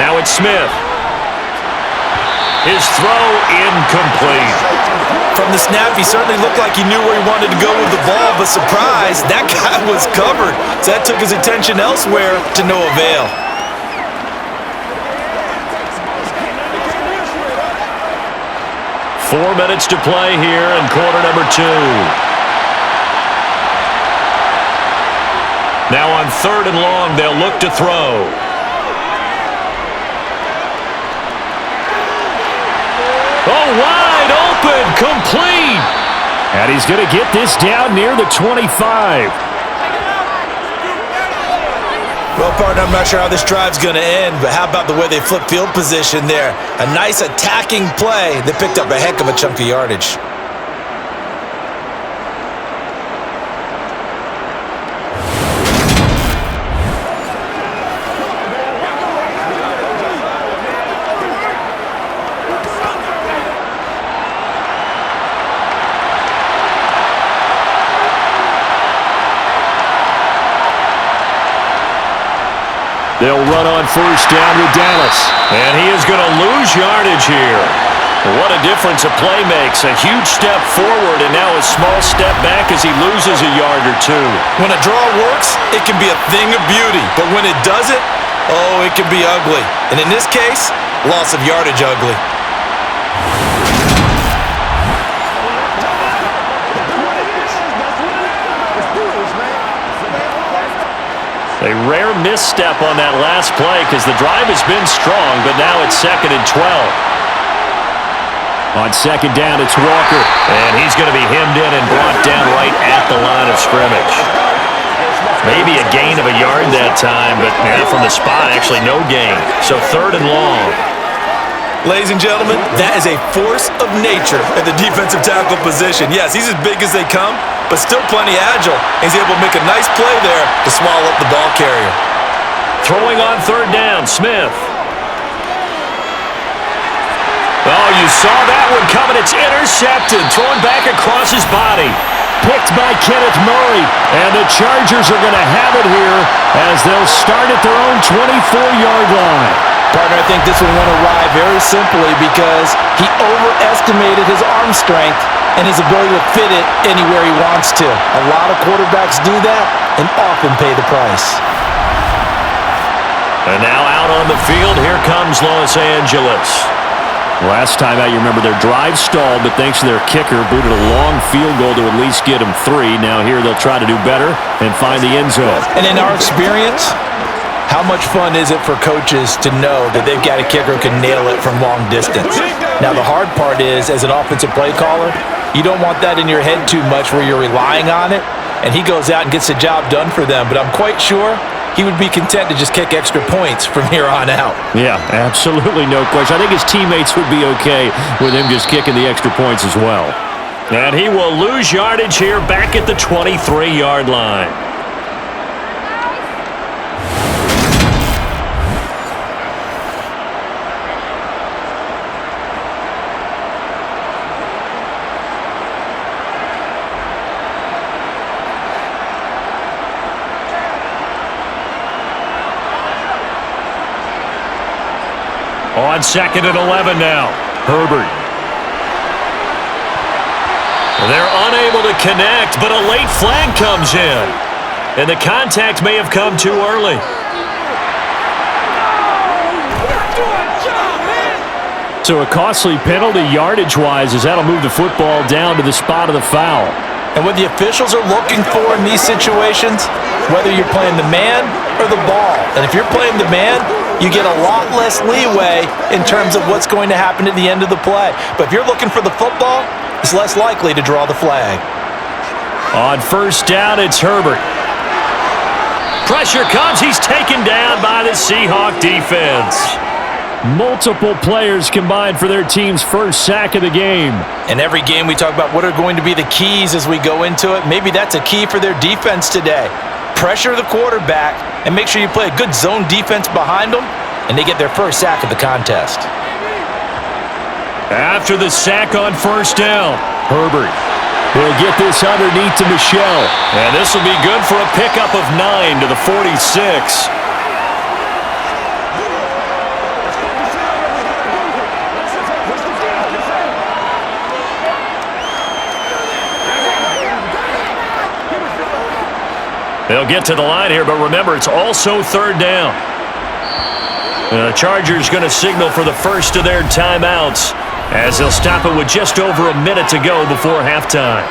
Now it's Smith. His throw incomplete. From the snap, he certainly looked like he knew where he wanted to go with the ball, but surprise, that guy was covered. So that took his attention elsewhere to no avail. Four minutes to play here in quarter number 2. Now on 3rd and long, they'll look to throw. Oh, wide open, complete. And he's going to get this down near the 25. Well, partner, I'm not sure how this drive's going to end, but how about the way they flip field position there? A nice attacking play that picked up a heck of a chunk of yardage. They'll run on first down with Dallas. And he is going to lose yardage here. What a difference a play makes. A huge step forward and now a small step back as he loses a yard or two. When a draw works, it can be a thing of beauty. But when it doesn't, oh, it can be ugly. And in this case, loss of yardage ugly. A rare misstep on that last play because the drive has been strong, but now it's 2nd and 12. On 2nd down, it's Walker. And he's going to be hemmed in and brought down right at the line of scrimmage. Maybe a gain of a yard that time, but from the spot, actually no gain. So 3rd and long. Ladies and gentlemen, that is a force of nature at the defensive tackle position. Yes, he's as big as they come, but still plenty agile. He's able to make a nice play there to swallow up the ball carrier. Throwing on 3rd down, Smith. Oh, you saw that one coming. It's intercepted. Thrown back across his body. Picked by Kenneth Murray. And the Chargers are going to have it here as they'll start at their own 24-yard line. Partner, I think this one went awry very simply because he overestimated his arm strength and his ability to fit it anywhere he wants to. A lot of quarterbacks do that and often pay the price. And now out on the field, here comes Los Angeles. Last time out, you remember their drive stalled, but thanks to their kicker, booted a long field goal to at least get them 3. Now here they'll try to do better and find the end zone. And in our experience, how much fun is it for coaches to know that they've got a kicker who can nail it from long distance? Now, the hard part is, as an offensive play caller, you don't want that in your head too much where you're relying on it. and he goes out and gets the job done for them. But I'm quite sure he would be content to just kick extra points from here on out. Yeah, absolutely no question. I think his teammates would be okay with him just kicking the extra points as well. And he will lose yardage here back at the 23-yard line. On 2nd and 11 now. Herbert. They're unable to connect, but a late flag comes in. And the contact may have come too early. So a costly penalty yardage-wise as that'll move the football down to the spot of the foul. And what the officials are looking for in these situations, whether you're playing the man or the ball. And if you're playing the man, you get a lot less leeway in terms of what's going to happen at the end of the play. But if you're looking for the football, it's less likely to draw the flag. On 1st down, it's Herbert. Pressure comes. He's taken down by the Seahawks defense. Multiple players combined for their team's first sack of the game. In every game we talk about what are going to be the keys as we go into it. Maybe that's a key for their defense today. Pressure the quarterback and make sure you play a good zone defense behind them, and they get their first sack of the contest. After the sack on 1st down, Herbert will get this underneath to Michel. And this will be good for a pickup of 9 to the 46. They'll get to the line here, but remember, it's also 3rd down. The Chargers going to signal for the first of their timeouts as they'll stop it with just over a minute to go before halftime.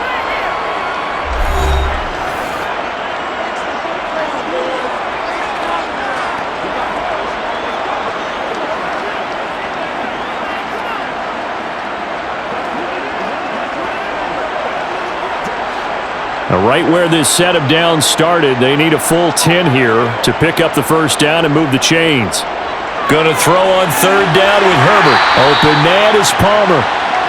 Right where this set of downs started, they need a full 10 here to pick up the 1st down and move the chains. Going to throw on 3rd down with Herbert. Open man is Palmer.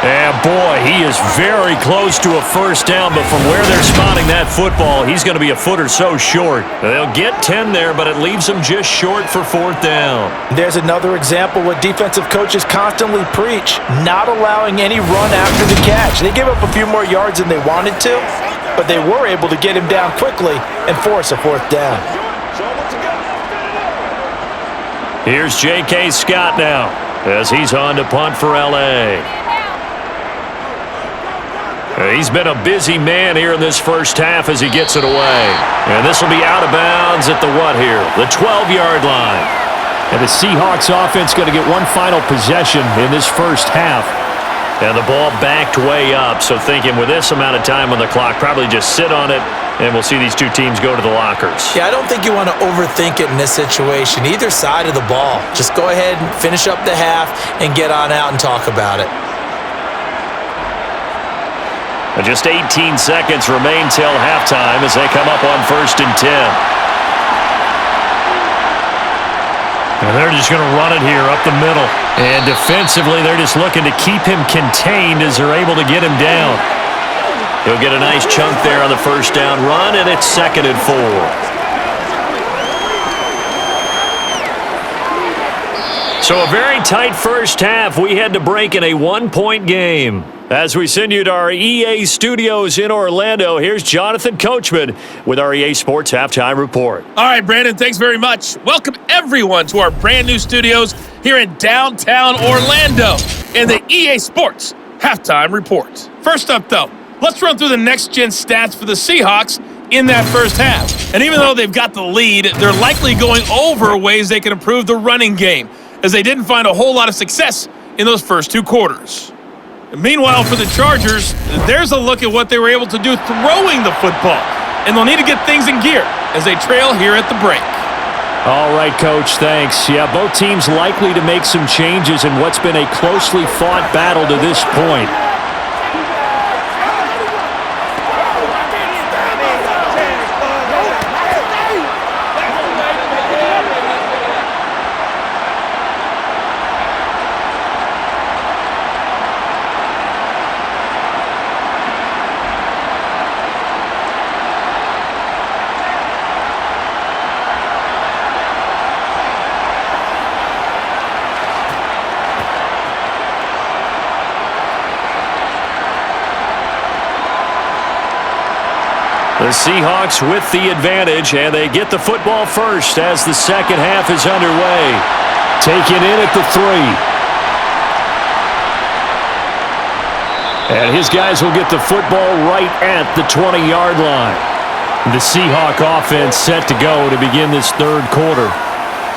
And boy, he is very close to a 1st down, but from where they're spotting that football, he's going to be a foot or so short. They'll get 10 there, but it leaves them just short for 4th down. There's another example what defensive coaches constantly preach, not allowing any run after the catch. They gave up a few more yards than they wanted to, but they were able to get him down quickly and force a 4th down. Here's J.K. Scott now as he's on to punt for L.A. He's been a busy man here in this first half as he gets it away. And this will be out of bounds at the what here? The 12-yard line. And the Seahawks offense going to get one final possession in this first half. And the ball backed way up, so thinking with this amount of time on the clock, probably just sit on it, and we'll see these two teams go to the lockers. Yeah, I don't think you want to overthink it in this situation, either side of the ball. Just go ahead and finish up the half and get on out and talk about it. Just 18 seconds remain till halftime as they come up on 1st and 10. And they're just going to run it here up the middle. And defensively, they're just looking to keep him contained as they're able to get him down. He'll get a nice chunk there on the 1st down run, and it's 2nd and 4. So a very tight first half. We had to break in a 1-point game. As we send you to our EA studios in Orlando, here's Jonathan Coachman with our EA Sports Halftime Report. All right, Brandon, thanks very much. Welcome, everyone, to our brand new studios here in downtown Orlando in the EA Sports Halftime Report. First up, though, let's run through the next-gen stats for the Seahawks in that first half. And even though they've got the lead, they're likely going over ways they can improve the running game, as they didn't find a whole lot of success in those first 2 quarters. Meanwhile, for the Chargers, there's a look at what they were able to do throwing the football, and they'll need to get things in gear as they trail here at the break. All right, Coach, thanks. Yeah, both teams likely to make some changes in what's been a closely fought battle to this point. The Seahawks with the advantage, and they get the football first as the second half is underway. Taken in at the 3. And his guys will get the football right at the 20-yard line. The Seahawk offense set to go to begin this third quarter.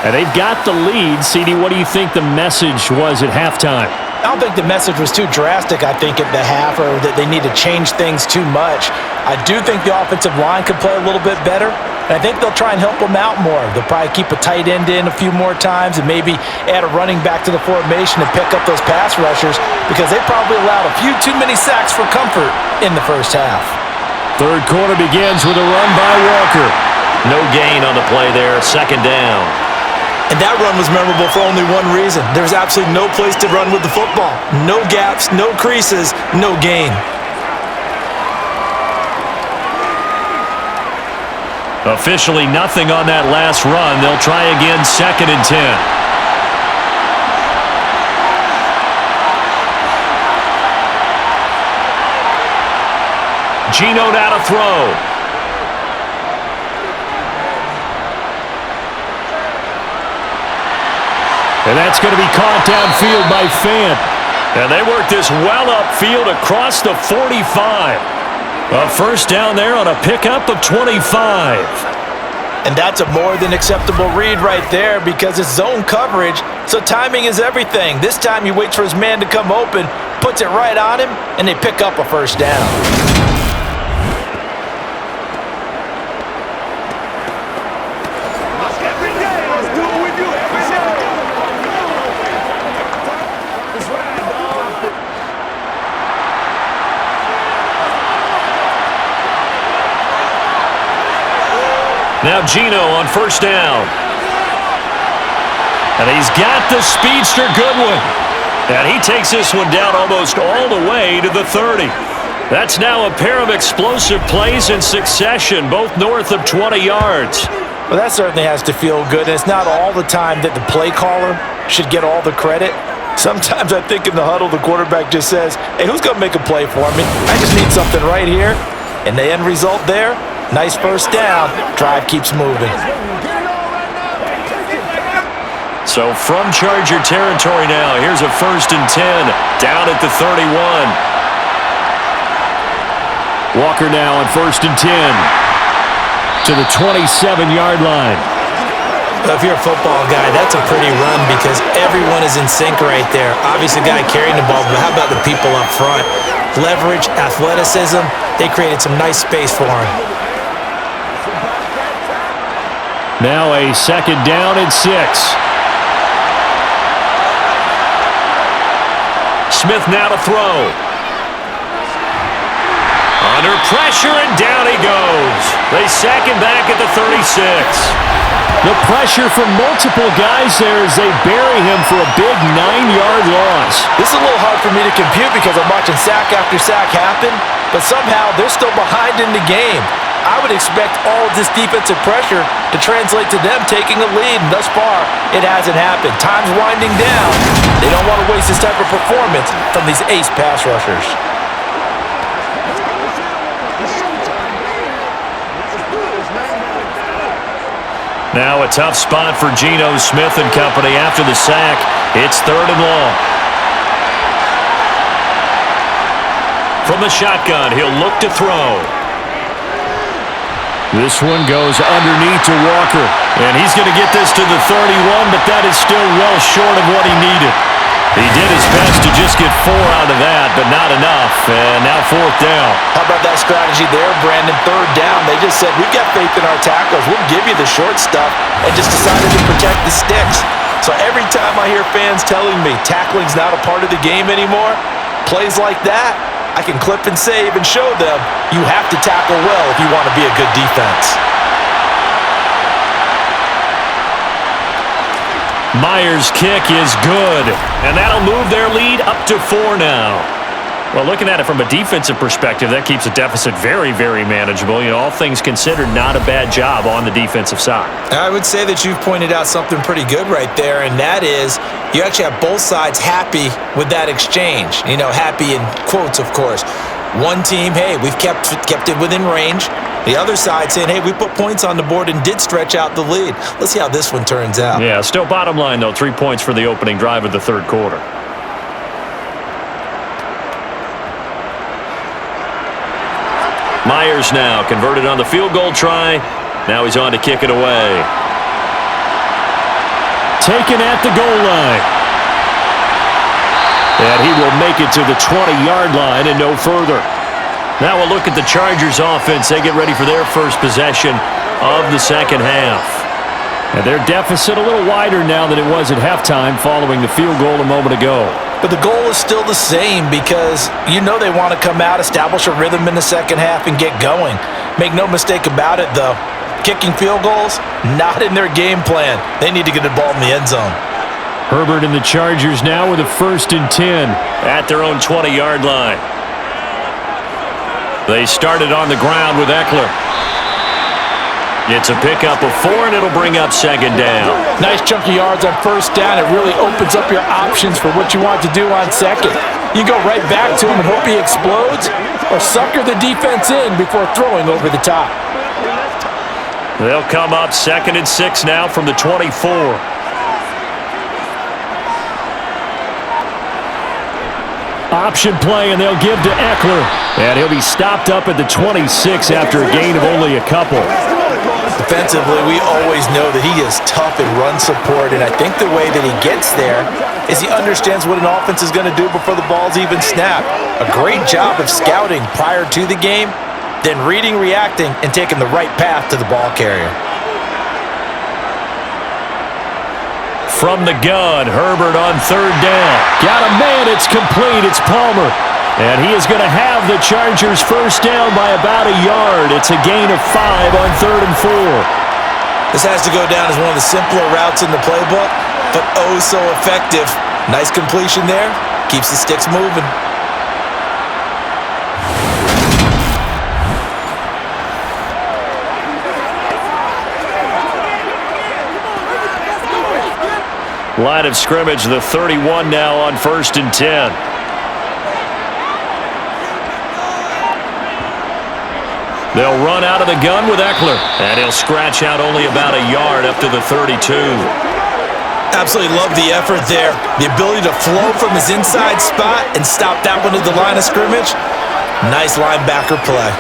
And they've got the lead. CD, what do you think the message was at halftime? I don't think the message was too drastic, I think, at the half, or that they need to change things too much. I do think the offensive line could play a little bit better. And I think they'll try and help them out more. They'll probably keep a tight end in a few more times and maybe add a running back to the formation and pick up those pass rushers because they probably allowed a few too many sacks for comfort in the first half. Third quarter begins with a run by Walker. No gain on the play there, second down. And that run was memorable for only one reason. There was absolutely no place to run with the football. No gaps, no creases, no gain. Officially nothing on that last run. They'll try again, 2nd and 10. Geno now to throw. And that's going to be caught downfield by Fant. And they work this well upfield across the 45. A first down there on a pickup of 25. And that's a more than acceptable read right there because it's zone coverage, so timing is everything. This time he waits for his man to come open, puts it right on him, and they pick up a first down. Now Geno on first down. And he's got the speedster Goodwin. And he takes this one down almost all the way to the 30. That's now a pair of explosive plays in succession, both north of 20 yards. Well, that certainly has to feel good. And it's not all the time that the play caller should get all the credit. Sometimes I think in the huddle, the quarterback just says, hey, who's going to make a play for me? I just need something right here. And the end result there, nice first down. Drive keeps moving. So from Charger territory now, here's a 1st and 10 down at the 31. Walker now on 1st and 10 to the 27-yard line. If you're a football guy, that's a pretty run because everyone is in sync right there. Obviously, the guy carrying the ball, but how about the people up front? Leverage, athleticism, they created some nice space for him. Now a 2nd down and 6. Smith now to throw. Under pressure, and down he goes. They sack him back at the 36. The pressure from multiple guys there as they bury him for a big 9-yard loss. This is a little hard for me to compute because I'm watching sack after sack happen, but somehow they're still behind in the game. I would expect all of this defensive pressure to translate to them taking a lead, and thus far, it hasn't happened. Time's winding down. They don't want to waste this type of performance from these ace pass rushers. Now a tough spot for Geno Smith and company after the sack. It's 3rd and long. From the shotgun, he'll look to throw. This one goes underneath to Walker. And he's going to get this to the 31, but that is still well short of what he needed. He did his best to just get 4 out of that, but not enough. And now 4th down. How about that strategy there, Brandon? 3rd down. They just said, we've got faith in our tackles. We'll give you the short stuff, and just decided to protect the sticks. So every time I hear fans telling me tackling's not a part of the game anymore, plays like that, I can clip and save and show them you have to tackle well if you want to be a good defense. Myers' kick is good, and that'll move their lead up to 4 now. Well, looking at it from a defensive perspective, that keeps the deficit very, very manageable. You know, all things considered, not a bad job on the defensive side. I would say that you've pointed out something pretty good right there, and that is you actually have both sides happy with that exchange. You know, happy in quotes, of course. One team, hey, we've kept it within range. The other side saying, hey, we put points on the board and did stretch out the lead. Let's see how this one turns out. Yeah, still bottom line, though, 3 points for the opening drive of the third quarter. Myers now converted on the field goal try. Now he's on to kick it away. Taken at the goal line. And he will make it to the 20-yard line and no further. Now we'll look at the Chargers offense. They get ready for their first possession of the second half. And their deficit a little wider now than it was at halftime following the field goal a moment ago. But the goal is still the same because you know they want to come out, establish a rhythm in the second half, and get going. Make no mistake about it, though. Kicking field goals, not in their game plan. They need to get the ball in the end zone. Herbert and the Chargers now with a 1st and 10. At their own 20-yard line. They started on the ground with Eckler. It's a pickup of 4, and it'll bring up second down. Nice chunky yards on first down. It really opens up your options for what you want to do on second. You go right back to him and hope he explodes, or sucker the defense in before throwing over the top. They'll come up 2nd and 6 now from the 24. Option play, and they'll give to Eckler. And he'll be stopped up at the 26 after a gain of only a couple. Defensively, we always know that he is tough in run support, and I think the way that he gets there is he understands what an offense is going to do before the ball's even snapped. A great job of scouting prior to the game, then reading, reacting, and taking the right path to the ball carrier. From the gun, Herbert on 3rd down. Got a man, it's complete, it's Palmer. And he is going to have the Chargers first down by about a yard. It's a gain of 5 on 3rd and 4. This has to go down as one of the simpler routes in the playbook, but oh so effective. Nice completion there, keeps the sticks moving. Line of scrimmage, the 31 now on 1st and 10. They'll run out of the gun with Eckler, and he'll scratch out only about a yard up to the 32. Absolutely love the effort there. The ability to flow from his inside spot and stop that one at the line of scrimmage. Nice linebacker play.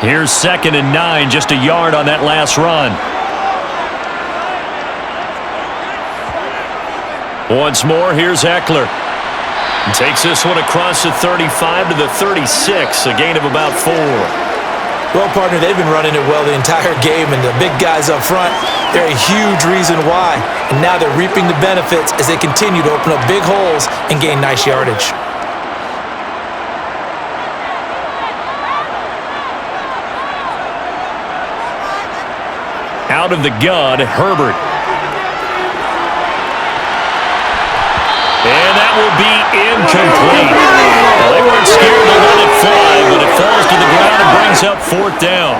Here's 2nd and 9, just a yard on that last run. Once more, here's Eckler. Takes this one across the 35 to the 36, a gain of about 4. Well, partner, they've been running it well the entire game, and the big guys up front, they're a huge reason why. And now they're reaping the benefits as they continue to open up big holes and gain nice yardage. Out of the gun, Herbert. And that will be incomplete. Well, they weren't scared to let it fly, but it falls to the ground and brings up 4th down.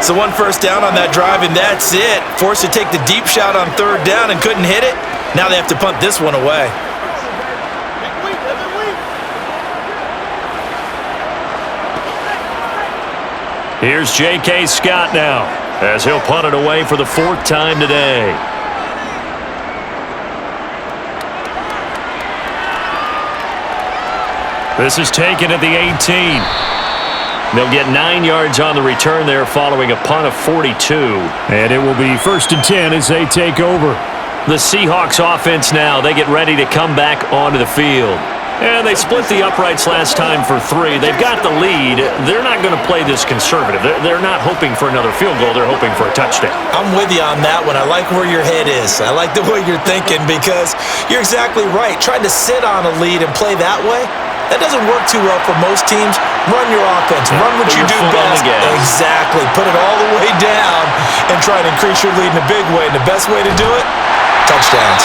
So 1 first down on that drive, and that's it. Forced to take the deep shot on 3rd down and couldn't hit it. Now they have to punt this one away. Here's J.K. Scott now, as he'll punt it away for the 4th time today. This is taken at the 18. They'll get 9 yards on the return there following a punt of 42. And it will be 1st and 10 as they take over. The Seahawks offense now, they get ready to come back onto the field. And they split the uprights last time for 3. They've got the lead. They're not going to play this conservative. They're not hoping for another field goal. They're hoping for a touchdown. I'm with you on that one. I like where your head is. I like the way you're thinking because you're exactly right. Trying to sit on a lead and play that way, that doesn't work too well for most teams. Run your offense. Run what you do best. Exactly. Put it all the way down and try to increase your lead in a big way. And the best way to do it, touchdowns.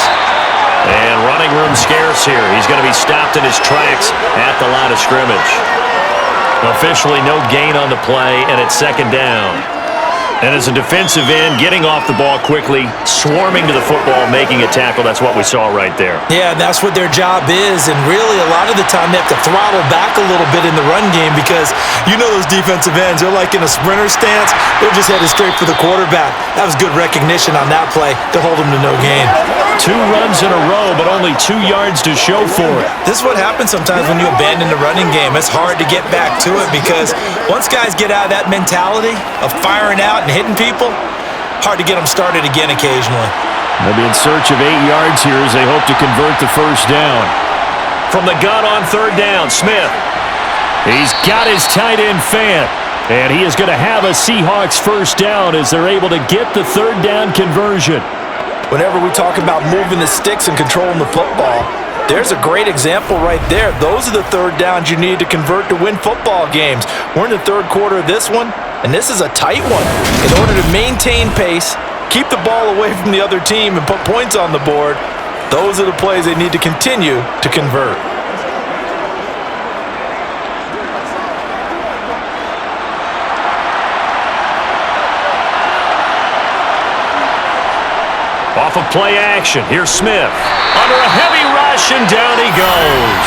And running room scarce here. He's going to be stopped in his tracks at the line of scrimmage. Officially no gain on the play, and it's 2nd down. And as a defensive end, getting off the ball quickly, swarming to the football, making a tackle, that's what we saw right there. Yeah, and that's what their job is, and really a lot of the time they have to throttle back a little bit in the run game because you know those defensive ends, they're like in a sprinter stance, they're just headed straight for the quarterback. That was good recognition on that play to hold them to no gain. 2 runs in a row, but only 2 yards to show for it. This is what happens sometimes when you abandon the running game. It's hard to get back to it because once guys get out of that mentality of firing out and hitting people, hard to get them started again occasionally. They'll be in search of 8 yards here as they hope to convert the first down. From the gun on 3rd down, Smith. He's got his tight end fan. And he is going to have a Seahawks first down as they're able to get the 3rd down conversion. Whenever we talk about moving the sticks and controlling the football, there's a great example right there. Those are the 3rd downs you need to convert to win football games. We're in the 3rd quarter of this one, and this is a tight one. In order to maintain pace, keep the ball away from the other team, and put points on the board, those are the plays they need to continue to convert. Off of play action, here's Smith. Under a heavy rush, and down he goes.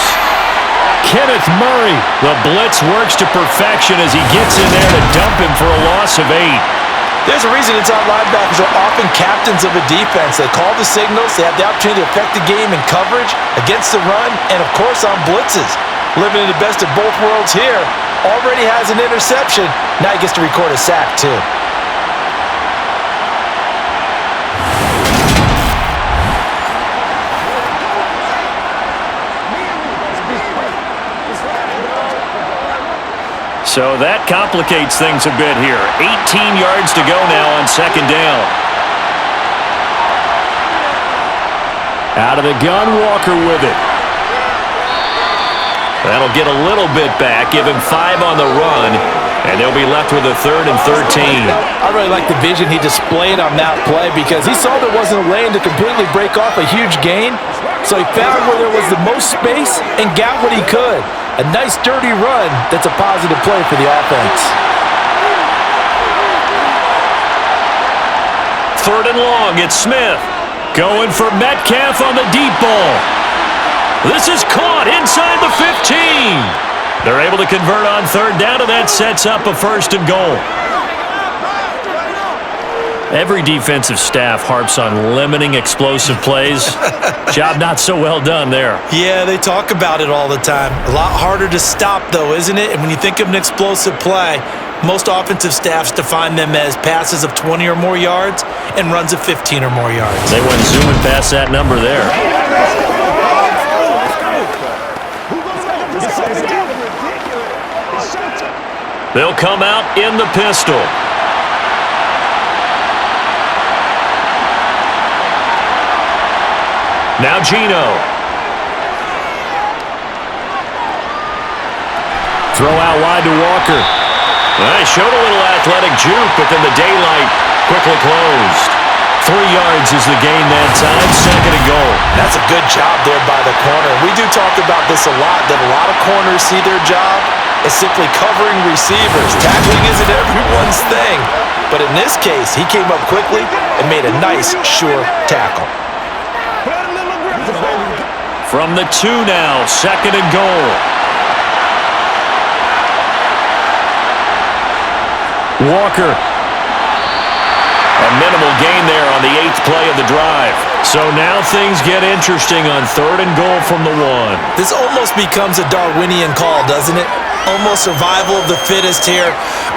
Kenneth Murray. The blitz works to perfection as he gets in there to dump him for a loss of 8. There's a reason inside linebackers are often captains of a defense. They call the signals, they have the opportunity to affect the game in coverage, against the run, and of course on blitzes. Living in the best of both worlds here. Already has an interception. Now he gets to record a sack too. So that complicates things a bit here. 18 yards to go now on 2nd down. Out of the gun, Walker with it. That'll get a little bit back, give him 5 on the run, and they'll be left with a 3rd and 13. I really like the vision he displayed on that play because he saw there wasn't a lane to completely break off a huge gain. So he found where there was the most space and got what he could. A nice dirty run that's a positive play for the offense. 3rd and long, it's Smith. Going for Metcalf on the deep ball. This is caught inside the 15. They're able to convert on 3rd down, and that sets up a 1st and goal. Every defensive staff harps on limiting explosive plays. Job not so well done there. Yeah, they talk about it all the time. A lot harder to stop, though, isn't it? And when you think of an explosive play, most offensive staffs define them as passes of 20 or more yards and runs of 15 or more yards. They went zooming past that number there. They'll come out in the pistol. Now Gino. Throw out wide to Walker. Well, he showed a little athletic juke, but then the daylight quickly closed. 3 yards is the gain that time, 2nd and goal. That's a good job there by the corner. We do talk about this a lot, that a lot of corners see their job as simply covering receivers. Tackling isn't everyone's thing. But in this case, he came up quickly and made a nice, sure tackle. From the 2 now, 2nd and goal. Walker. A minimal gain there on the 8th play of the drive. So now things get interesting on 3rd and goal from the 1. This almost becomes a Darwinian call, doesn't it? Almost survival of the fittest here.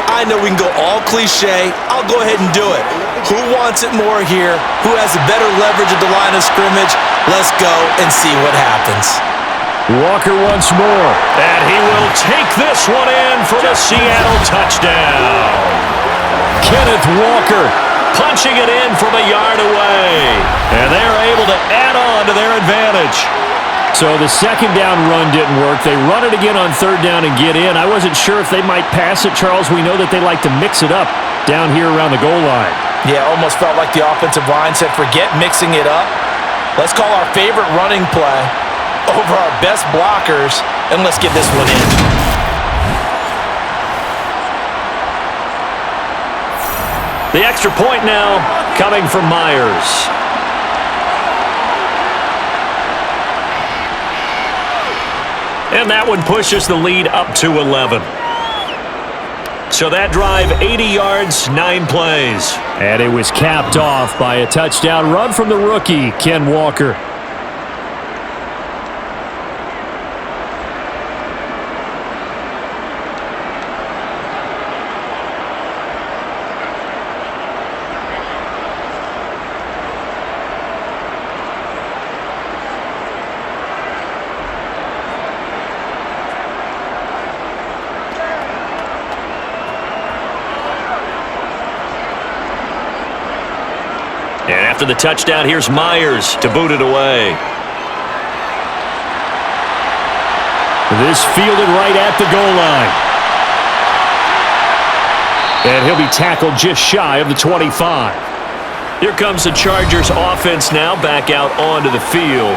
I know we can go all cliche. I'll go ahead and do it. Who wants it more here? Who has a better leverage at the line of scrimmage? Let's go and see what happens. Walker once more. And he will take this one in for the Seattle touchdown. Kenneth Walker punching it in from a yard away. And they're able to add on to their advantage. So the 2nd down run didn't work. They run it again on 3rd down and get in. I wasn't sure if they might pass it, Charles. We know that they like to mix it up down here around the goal line. Yeah, almost felt like the offensive line said, forget mixing it up. Let's call our favorite running play over our best blockers, and let's get this one in. The extra point now coming from Myers. And that one pushes the lead up to 11. So that drive, 80 yards, 9 plays. And it was capped off by a touchdown run from the rookie, Ken Walker. And after the touchdown, here's Myers to boot it away. This fielded right at the goal line. And he'll be tackled just shy of the 25. Here comes the Chargers offense now back out onto the field.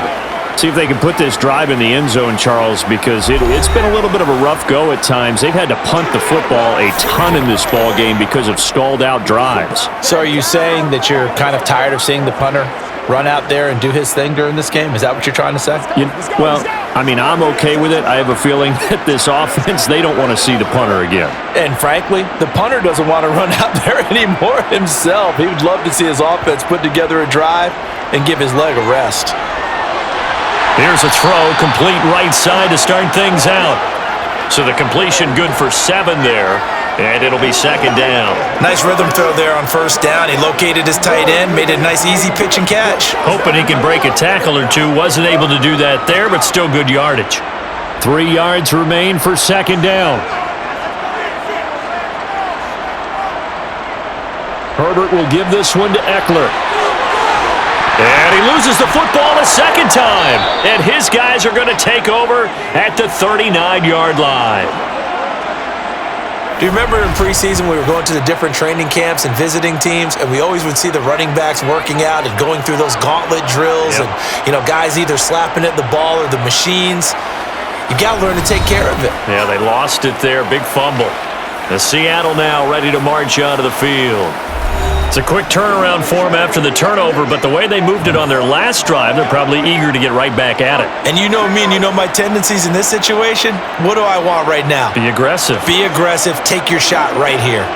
See if they can put this drive in the end zone, Charles, because it's been a little bit of a rough go at times. They've had to punt the football a ton in this ball game because of stalled out drives. So are you saying that you're kind of tired of seeing the punter run out there and do his thing during this game? Is that what you're trying to say? Well, I mean, I'm okay with it. I have a feeling that this offense, they don't want to see the punter again. And frankly, the punter doesn't want to run out there anymore himself. He would love to see his offense put together a drive and give his leg a rest. Here's a throw, complete right side to start things out. So the completion good for 7 there, and it'll be second down. Nice rhythm throw there on first down. He located his tight end, made it a nice easy pitch and catch. Hoping he can break a tackle or two. Wasn't able to do that there, but still good yardage. 3 yards remain for second down. Herbert will give this one to Eckler. And he loses the football a second time. And his guys are going to take over at the 39-yard line. Do you remember in preseason we were going to the different training camps and visiting teams, and we always would see the running backs working out and going through those gauntlet drills, Yep. and guys either slapping at the ball or the machines. You got to learn to take care of it. Yeah, they lost it there. Big fumble. The Seattle now ready to march onto the field. It's a quick turnaround for them after the turnover, but the way they moved it on their last drive, they're probably eager to get right back at it. And you know me and you know my tendencies in this situation. What do I want right now? Be aggressive. Be aggressive. Take your shot right here.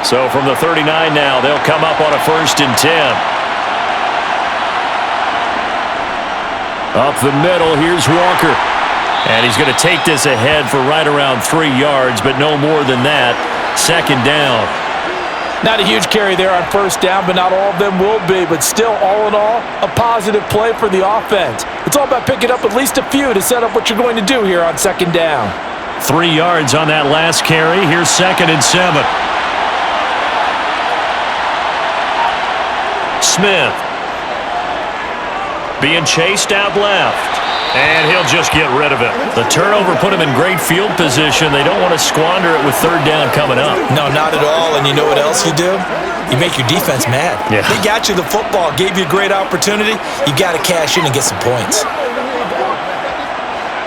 So from the 39 now, they'll come up on a 1st and 10. Up the middle, here's Walker. And he's going to take this ahead for right around 3 yards, but no more than that. Second down. Not a huge carry there on first down, but not all of them will be. But still, all in all, a positive play for the offense. It's all about picking up at least a few to set up what you're going to do here on second down. 3 yards on that last carry. Here's 2nd and 7. Smith. Being chased out left. And he'll just get rid of it. The turnover put him in great field position. They don't want to squander it with 3rd down coming up. No, not at all. And you know what else you do? You make your defense mad. Yeah. They got you the football, gave you a great opportunity. You got to cash in and get some points.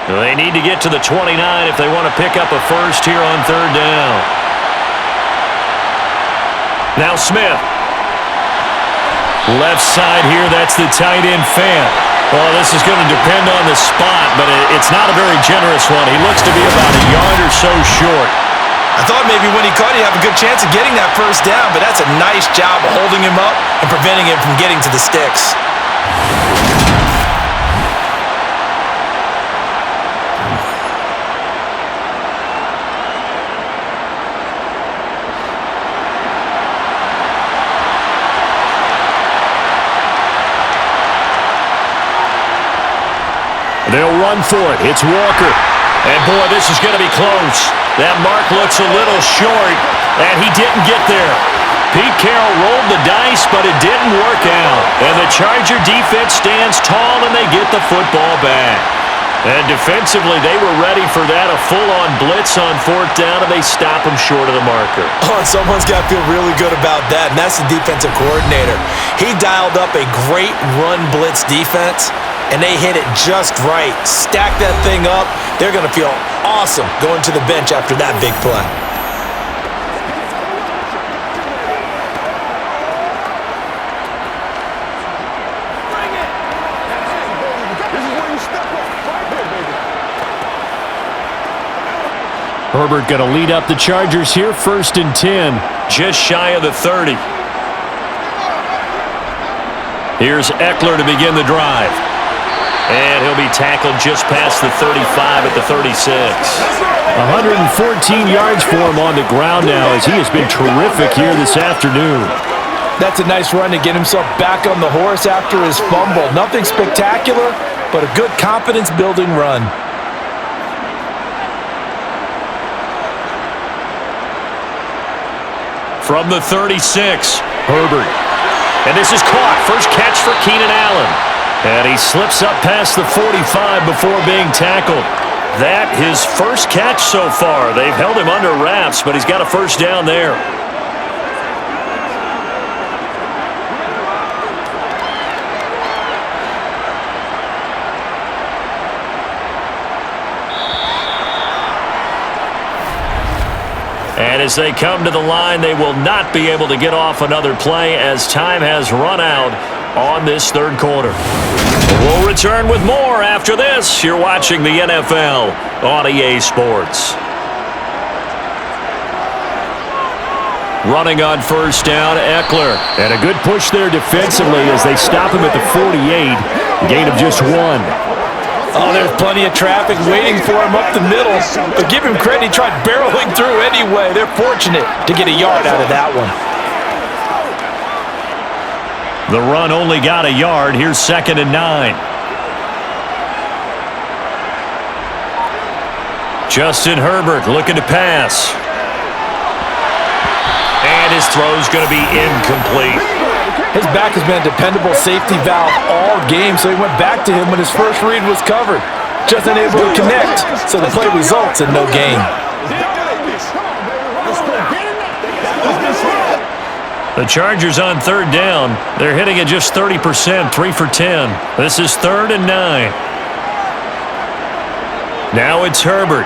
They need to get to the 29 if they want to pick up a first here on 3rd down. Now Smith. Left side here, that's the tight end Fant. Well, this is going to depend on the spot, but it's not a very generous one. He looks to be about a yard or so short. I thought maybe when he caught, he'd have a good chance of getting that first down, but that's a nice job of holding him up and preventing him from getting to the sticks. They'll run for it. It's Walker. And, boy, this is going to be close. That mark looks a little short, and he didn't get there. Pete Carroll rolled the dice, but it didn't work out. And the Charger defense stands tall, and they get the football back. And defensively, they were ready for that, a full-on blitz on 4th down, and they stop him short of the marker. Oh, and someone's got to feel really good about that, and that's the defensive coordinator. He dialed up a great run blitz defense, and they hit it just right. Stack that thing up. They're going to feel awesome going to the bench after that big play. Herbert going to lead up the Chargers here, 1st and 10. Just shy of the 30. Here's Eckler to begin the drive. And he'll be tackled just past the 35 at the 36. 114 yards for him on the ground now as he has been terrific here this afternoon. That's a nice run to get himself back on the horse after his fumble. Nothing spectacular, but a good confidence-building run. From the 36, Herbert. And this is caught. First catch for Keenan Allen. And he slips up past the 45 before being tackled. That his first catch so far. They've held him under wraps, but he's got a first down there. And as they come to the line, they will not be able to get off another play as time has run out on this third quarter. We'll return with more after this. You're watching the NFL on EA Sports. Running on first down, Eckler. And a good push there defensively as they stop him at the 48. Gain of just 1. Oh, there's plenty of traffic waiting for him up the middle. But give him credit, he tried barreling through anyway. They're fortunate to get a yard out of that one. The run only got a yard. Here's 2nd and 9. Justin Herbert looking to pass. And his throw's going to be incomplete. His back has been a dependable safety valve all game, so he went back to him when his first read was covered. Just unable to connect, so the play results in no gain. The Chargers on third down. They're hitting at just 30%, 3 for 10. This is 3rd and 9. Now it's Herbert.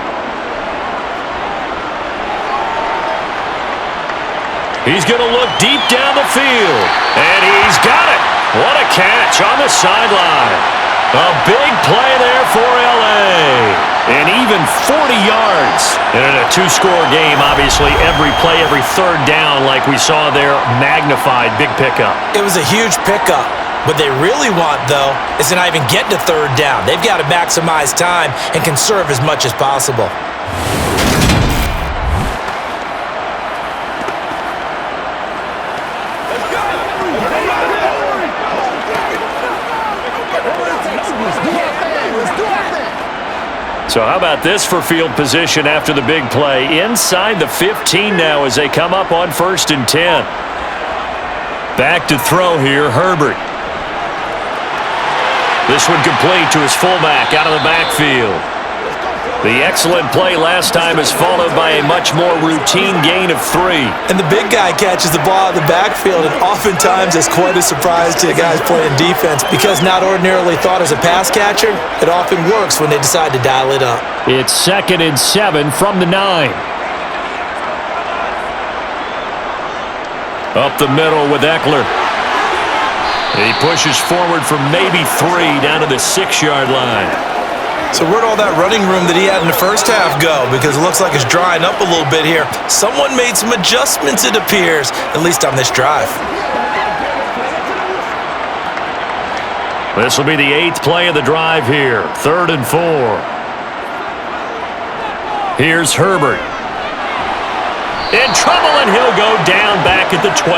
He's going to look deep down the field. And he's got it. What a catch on the sideline. A big play there for L.A. And even 40 yards. And in a two-score game, obviously, every play, every third down, like we saw there, magnified. Big pickup. It was a huge pickup. What they really want, though, is to not even get to third down. They've got to maximize time and conserve as much as possible. So how about this for field position after the big play? Inside the 15 now as they come up on 1st and 10. Back to throw here, Herbert. This one complete to his fullback out of the backfield. The excellent play last time is followed by a much more routine gain of 3. And the big guy catches the ball out of the backfield, and oftentimes it's quite a surprise to the guys playing defense because not ordinarily thought as a pass catcher, it often works when they decide to dial it up. It's 2nd and 7 from the 9. Up the middle with Eckler. He pushes forward for maybe 3 down to the 6-yard line. So where'd all that running room that he had in the first half go? Because it looks like it's drying up a little bit here. Someone made some adjustments, it appears, at least on this drive. This will be the 8th play of the drive here. 3rd and 4. Here's Herbert. In trouble, and he'll go down back at the 12.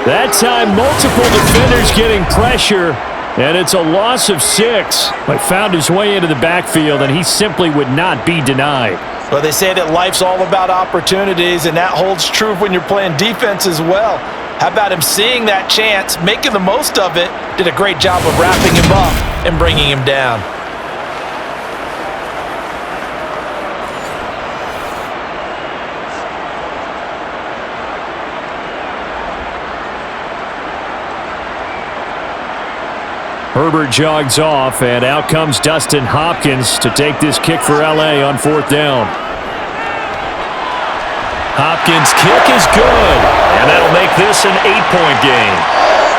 That time, multiple defenders getting pressure. And it's a loss of 6. But found his way into the backfield, and he simply would not be denied. Well, they say that life's all about opportunities, and that holds true when you're playing defense as well. How about him seeing that chance, making the most of it, did a great job of wrapping him up and bringing him down. Herbert jogs off, and out comes Dustin Hopkins to take this kick for L.A. on 4th down. Hopkins' kick is good, and that'll make this an 8-point game.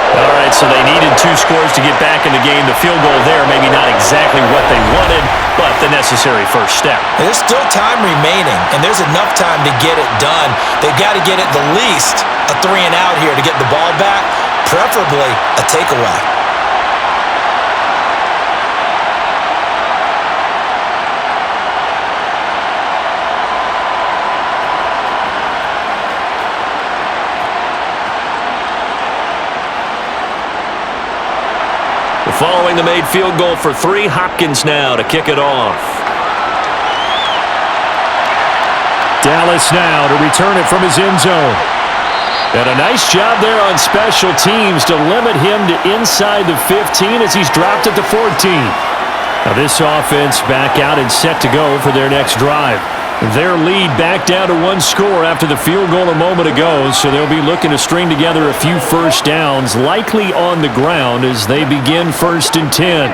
All right, so they needed 2 scores to get back in the game. The field goal there, maybe not exactly what they wanted, but the necessary first step. There's still time remaining, and there's enough time to get it done. They've got to get at the least a 3-and-out here to get the ball back, preferably a takeaway. Following the made field goal for 3, Hopkins now to kick it off. Dallas now to return it from his end zone. And a nice job there on special teams to limit him to inside the 15 as he's dropped it to 14. Now this offense back out and set to go for their next drive. Their lead back down to 1 score after the field goal a moment ago, so they'll be looking to string together a few first downs, likely on the ground as they begin 1st and 10.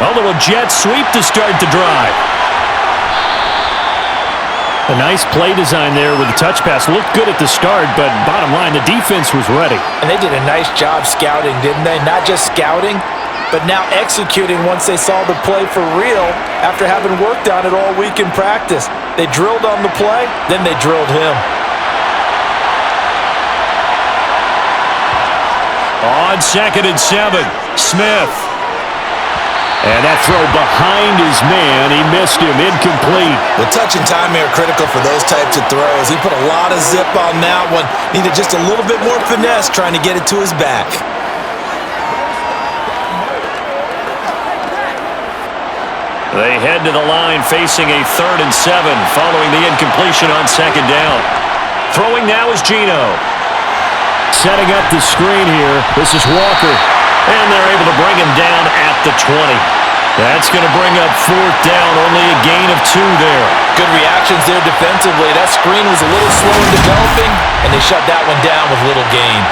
A little jet sweep to start the drive. A nice play design there with the touch pass. Looked good at the start, but bottom line, the defense was ready. And they did a nice job scouting, didn't they? Not just scouting, but now executing once they saw the play for real after having worked on it all week in practice. They drilled on the play, then they drilled him. On 2nd and 7, Smith. And that throw behind his man, he missed him, incomplete. The touch and time are critical for those types of throws. He put a lot of zip on that one. Needed just a little bit more finesse trying to get it to his back. They head to the line facing a 3rd and 7 following the incompletion on 2nd down. Throwing now is Geno. Setting up the screen here, this is Walker. And they're able to bring him down at the 20. That's going to bring up 4th down, only a gain of 2 there. Good reactions there defensively. That screen was a little slow in developing, and they shut that one down with little gain.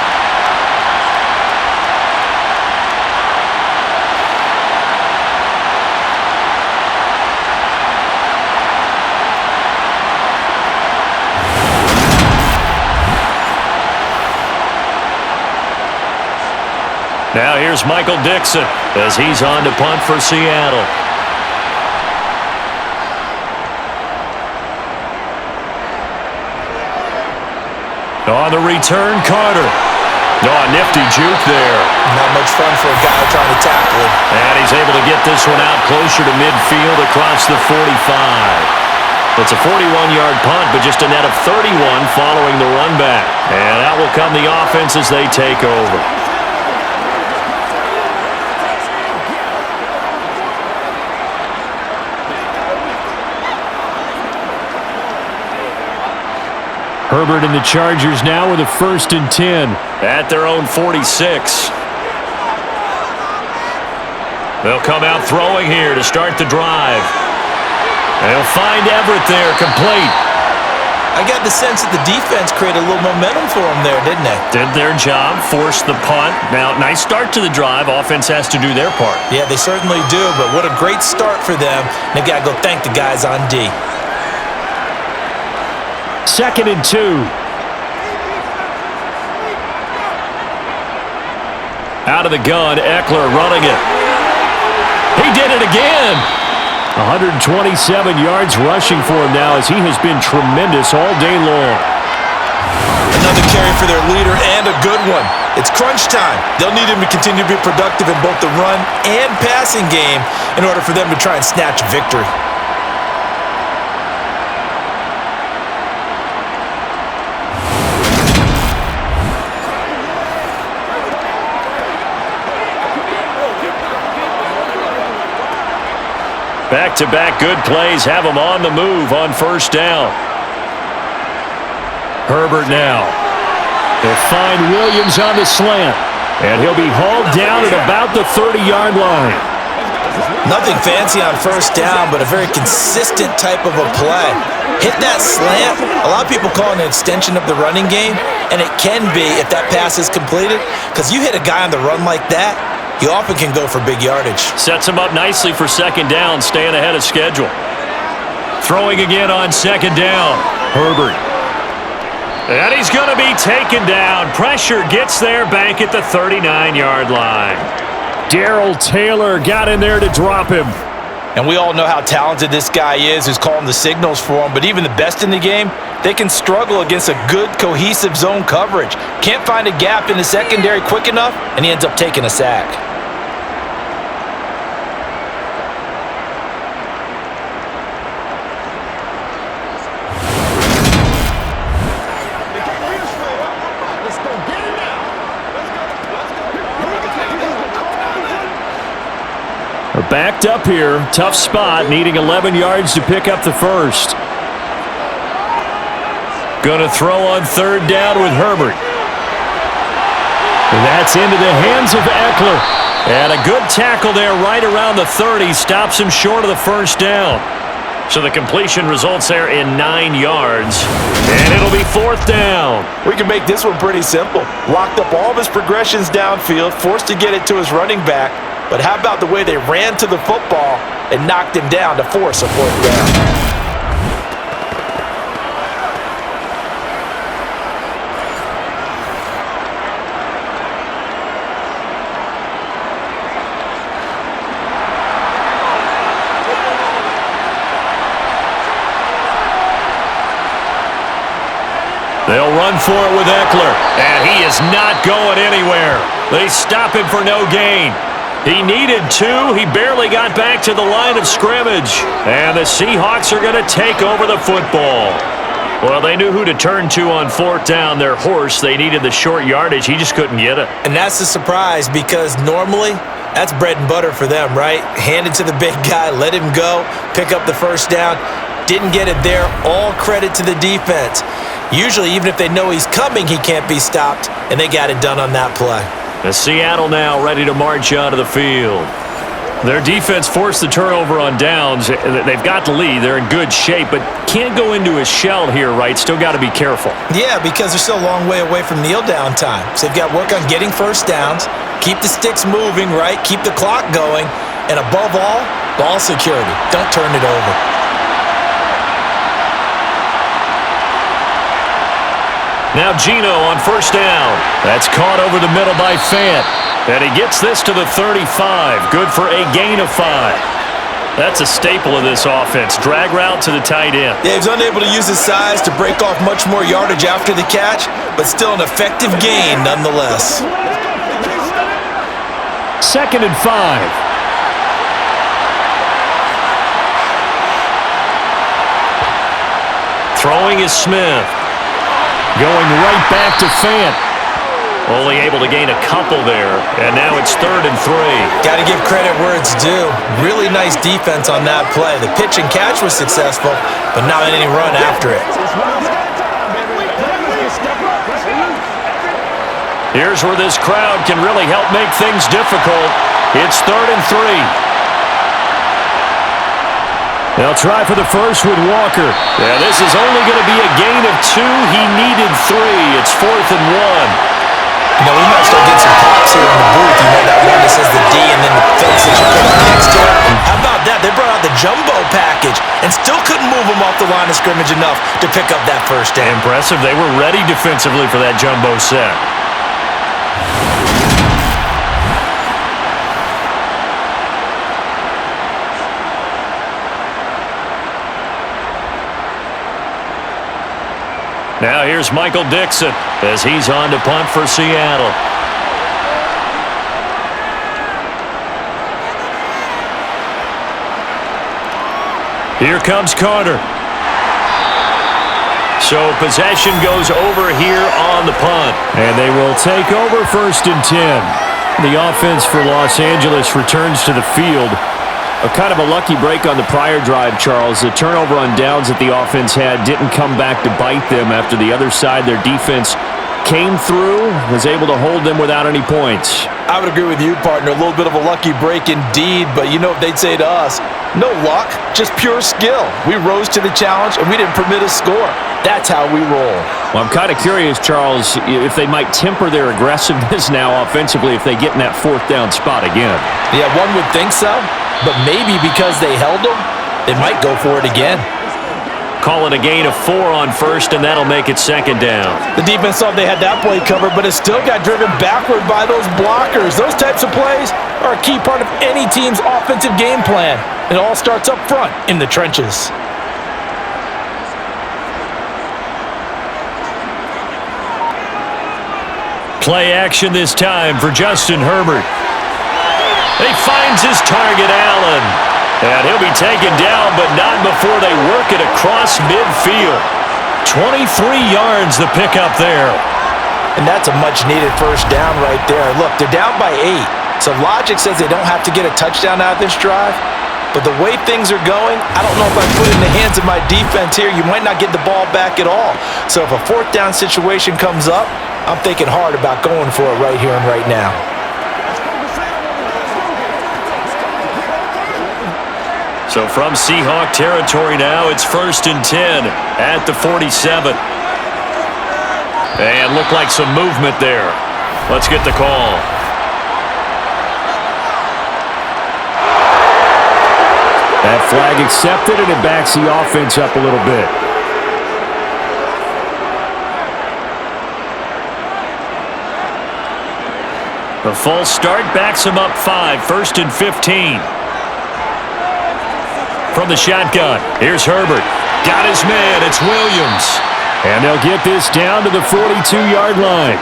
Now here's Michael Dixon as he's on to punt for Seattle. On the return, Carter. Oh, nifty juke there. Not much fun for a guy trying to tackle him. And he's able to get this one out closer to midfield across the 45. It's a 41-yard punt, but just a net of 31 following the run back. And out will come the offense as they take over. Herbert and the Chargers now with a 1st and 10. At their own 46. They'll come out throwing here to start the drive. They'll find Everett there, complete. I got the sense that the defense created a little momentum for them there, didn't they? Did their job, forced the punt. Now, nice start to the drive. Offense has to do their part. Yeah, they certainly do, but what a great start for them. They've got to go thank the guys on D. 2nd and 2. Out of the gun, Eckler running it. He did it again. 127 yards rushing for him now as he has been tremendous all day long. Another carry for their leader and a good one. It's crunch time. They'll need him to continue to be productive in both the run and passing game in order for them to try and snatch victory. Back-to-back good plays have them on the move on 1st down. Herbert now. They'll find Williams on the slant. And he'll be hauled down at about the 30-yard line. Nothing fancy on first down, but a very consistent type of a play. Hit that slant. A lot of people call it an extension of the running game, and it can be if that pass is completed, because you hit a guy on the run like that, you often can go for big yardage. Sets him up nicely for second down, staying ahead of schedule. Throwing again on second down. Herbert. And he's going to be taken down. Pressure gets there back at the 39-yard line. Darrell Taylor got in there to drop him. And we all know how talented this guy is who's calling the signals for him, but even the best in the game, they can struggle against a good, cohesive zone coverage. Can't find a gap in the secondary quick enough, and he ends up taking a sack. Backed up here, tough spot, needing 11 yards to pick up the first. Going to throw on third down with Herbert. And that's into the hands of Eckler. And a good tackle there right around the 30, stops him short of the first down. So the completion results there in 9 yards. And it'll be fourth down. We can make this one pretty simple. Locked up all of his progressions downfield, forced to get it to his running back. But how about the way they ran to the football and knocked him down to force a fourth down? They'll run for it with Eckler. And he is not going anywhere. They stop him for no gain. He needed 2. He barely got back to the line of scrimmage. And the Seahawks are going to take over the football. Well, they knew who to turn to on fourth down. Their horse, they needed the short yardage. He just couldn't get it. And that's a surprise because normally that's bread and butter for them, right? Hand it to the big guy, let him go, pick up the first down. Didn't get it there. All credit to the defense. Usually, even if they know he's coming, he can't be stopped, and they got it done on that play. The Seattle now ready to march out of the field. Their defense forced the turnover on downs. They've got the lead. They're in good shape, but can't go into a shell here, right? Still got to be careful. Yeah, because they're still a long way away from kneel down time. So they've got to work on getting first downs, keep the sticks moving, right? Keep the clock going, and above all, ball security. Don't turn it over. Now Geno on first down. That's caught over the middle by Fant. And he gets this to the 35. Good for a gain of 5. That's a staple of this offense. Drag route to the tight end. Yeah, he's unable to use his size to break off much more yardage after the catch, but still an effective gain nonetheless. 2nd and 5. Throwing is Smith. Going right back to Fant. Only able to gain a couple there. And now it's 3rd and 3. Got to give credit where it's due. Really nice defense on that play. The pitch and catch was successful, but not any run after it. Here's where this crowd can really help make things difficult. It's 3rd and 3. They'll try for the first with Walker. Yeah, this is only going to be a gain of 2. He needed 3. It's 4th and 1. You know, we might start getting some props here in the booth. You know, that one that says the D and then the face that you put next to it. How about that? They brought out the jumbo package and still couldn't move them off the line of scrimmage enough to pick up that first down. Impressive. They were ready defensively for that jumbo set. Now here's Michael Dixon as he's on to punt for Seattle. Here comes Carter. So possession goes over here on the punt. And they will take over 1st and 10. The offense for Los Angeles returns to the field. A kind of a lucky break on the prior drive, Charles. The turnover on downs that the offense had didn't come back to bite them after the other side. Their defense came through, was able to hold them without any points. I would agree with you, partner. A little bit of a lucky break indeed, but you know what they'd say to us? No luck, just pure skill. We rose to the challenge, and we didn't permit a score. That's how we roll. Well, I'm kind of curious, Charles, if they might temper their aggressiveness now offensively if they get in that fourth down spot again. Yeah, one would think so, but maybe because they held them, they might go for it again. Call it a gain of 4 on first, and that'll make it second down. The defense thought they had that play covered, but it still got driven backward by those blockers. Those types of plays are a key part of any team's offensive game plan. It all starts up front in the trenches. Play action this time for Justin Herbert. He finds his target, Allen. And he'll be taken down, but not before they work it across midfield. 23 yards the pickup there. And that's a much-needed first down right there. Look, they're down by 8. So logic says they don't have to get a touchdown out of this drive. But the way things are going, I don't know if I put it in the hands of my defense here. You might not get the ball back at all. So if a fourth down situation comes up, I'm thinking hard about going for it right here and right now. So from Seahawk territory now, it's 1st and 10 at the 47. And looked like some movement there. Let's get the call. That flag accepted, and it backs the offense up a little bit. The false start backs him up 5, 1st and 15. From the shotgun, here's Herbert. Got his man, it's Williams. And they'll get this down to the 42-yard line.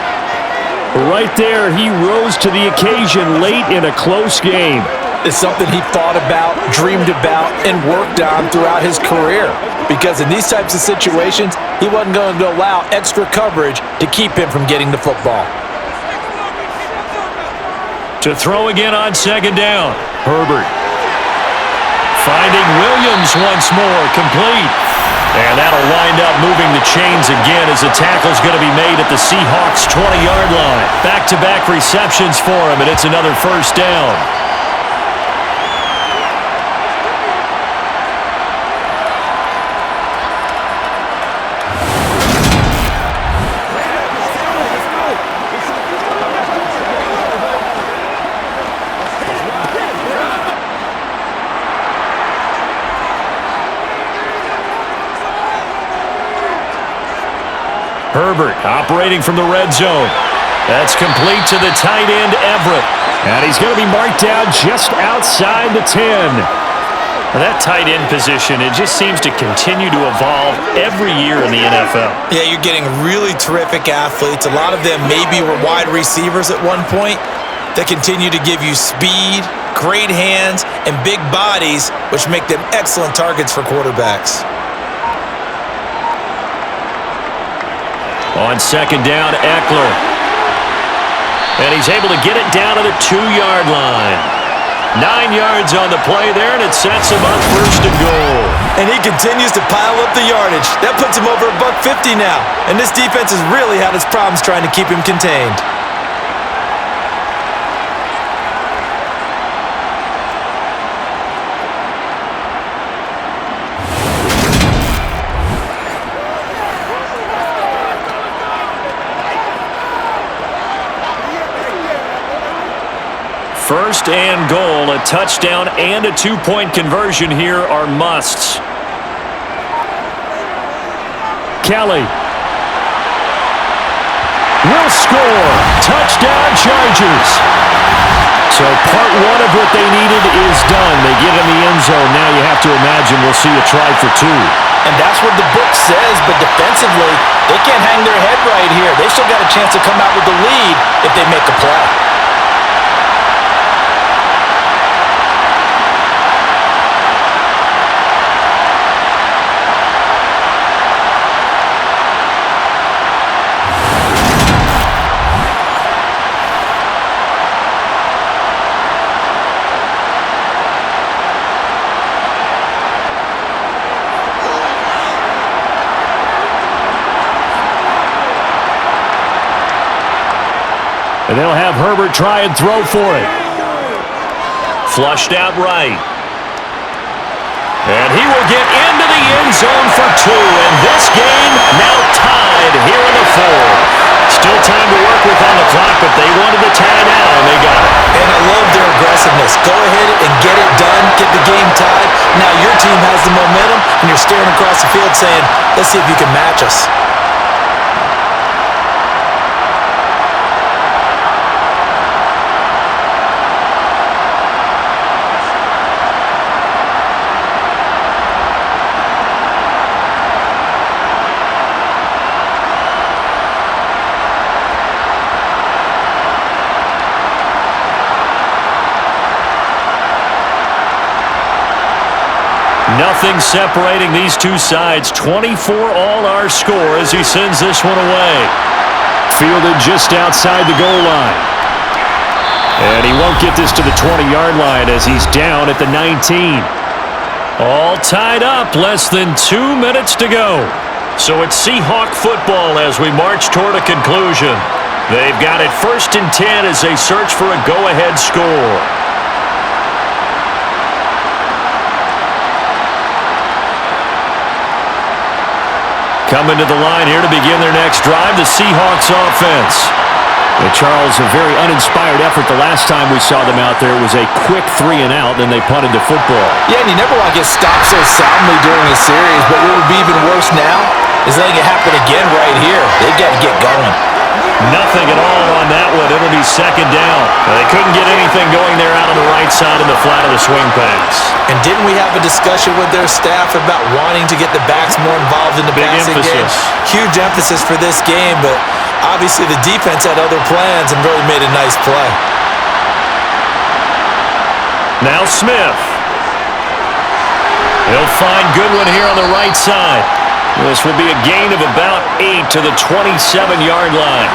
Right there, he rose to the occasion late in a close game. It's something he thought about, dreamed about, and worked on throughout his career. Because in these types of situations, he wasn't going to allow extra coverage to keep him from getting the football. To throw again on second down, Herbert. Finding Williams once more, complete. And that'll wind up moving the chains again as the tackle's going to be made at the Seahawks' 20-yard line. Back-to-back receptions for him, and it's another first down. Herbert operating from the red zone. That's complete to the tight end, Everett. And he's going to be marked down just outside the 10. That tight end position, it just seems to continue to evolve every year in the NFL. Yeah, you're getting really terrific athletes. A lot of them maybe were wide receivers at one point that continue to give you speed, great hands, and big bodies, which make them excellent targets for quarterbacks. On second down, Eckler. And he's able to get it down to the 2-yard line. 9 yards on the play there, and it sets him up 1st and goal. And he continues to pile up the yardage. That puts him over $150 now. And this defense has really had its problems trying to keep him contained. First and goal, a touchdown and a 2-point conversion here are musts. Kelly will score. Touchdown, Chargers. So part one of what they needed is done. They get in the end zone. Now you have to imagine we'll see a try for 2. And that's what the book says, but defensively, they can't hang their head right here. They still got a chance to come out with the lead if they make a play. they'll have Herbert try and throw for it. Flushed out right. And he will get into the end zone for 2. And this game now tied here in the 4th. Still time to work with on the clock, but they wanted the timeout, and they got it. And I love their aggressiveness. Go ahead and get it done, get the game tied. Now your team has the momentum, and you're staring across the field saying, let's see if you can match us. Nothing separating these two sides. 24 all our score as he sends this one away. Fielded just outside the goal line. And he won't get this to the 20-yard line as he's down at the 19. All tied up, less than 2 minutes to go. So it's Seahawk football as we march toward a conclusion. They've got it 1st and 10 as they search for a go-ahead score. Coming to the line here to begin their next drive, the Seahawks offense. And Charles, a very uninspired effort the last time we saw them out there. It was a quick 3 and out, then they punted the football. Yeah, and you never want to get stopped so soundly during a series, but what would be even worse now is letting it happen again right here. They've got to get going. Nothing at all on that one. It'll be 2nd down. They couldn't get anything going there out on the right side in the flat of the swing pass. And didn't we have a discussion with their staff about wanting to get the backs more involved in the passing game? Huge emphasis for this game, but obviously the defense had other plans and really made a nice play. Now Smith. He'll find Goodwin here on the right side. This will be a gain of about 8 to the 27-yard line.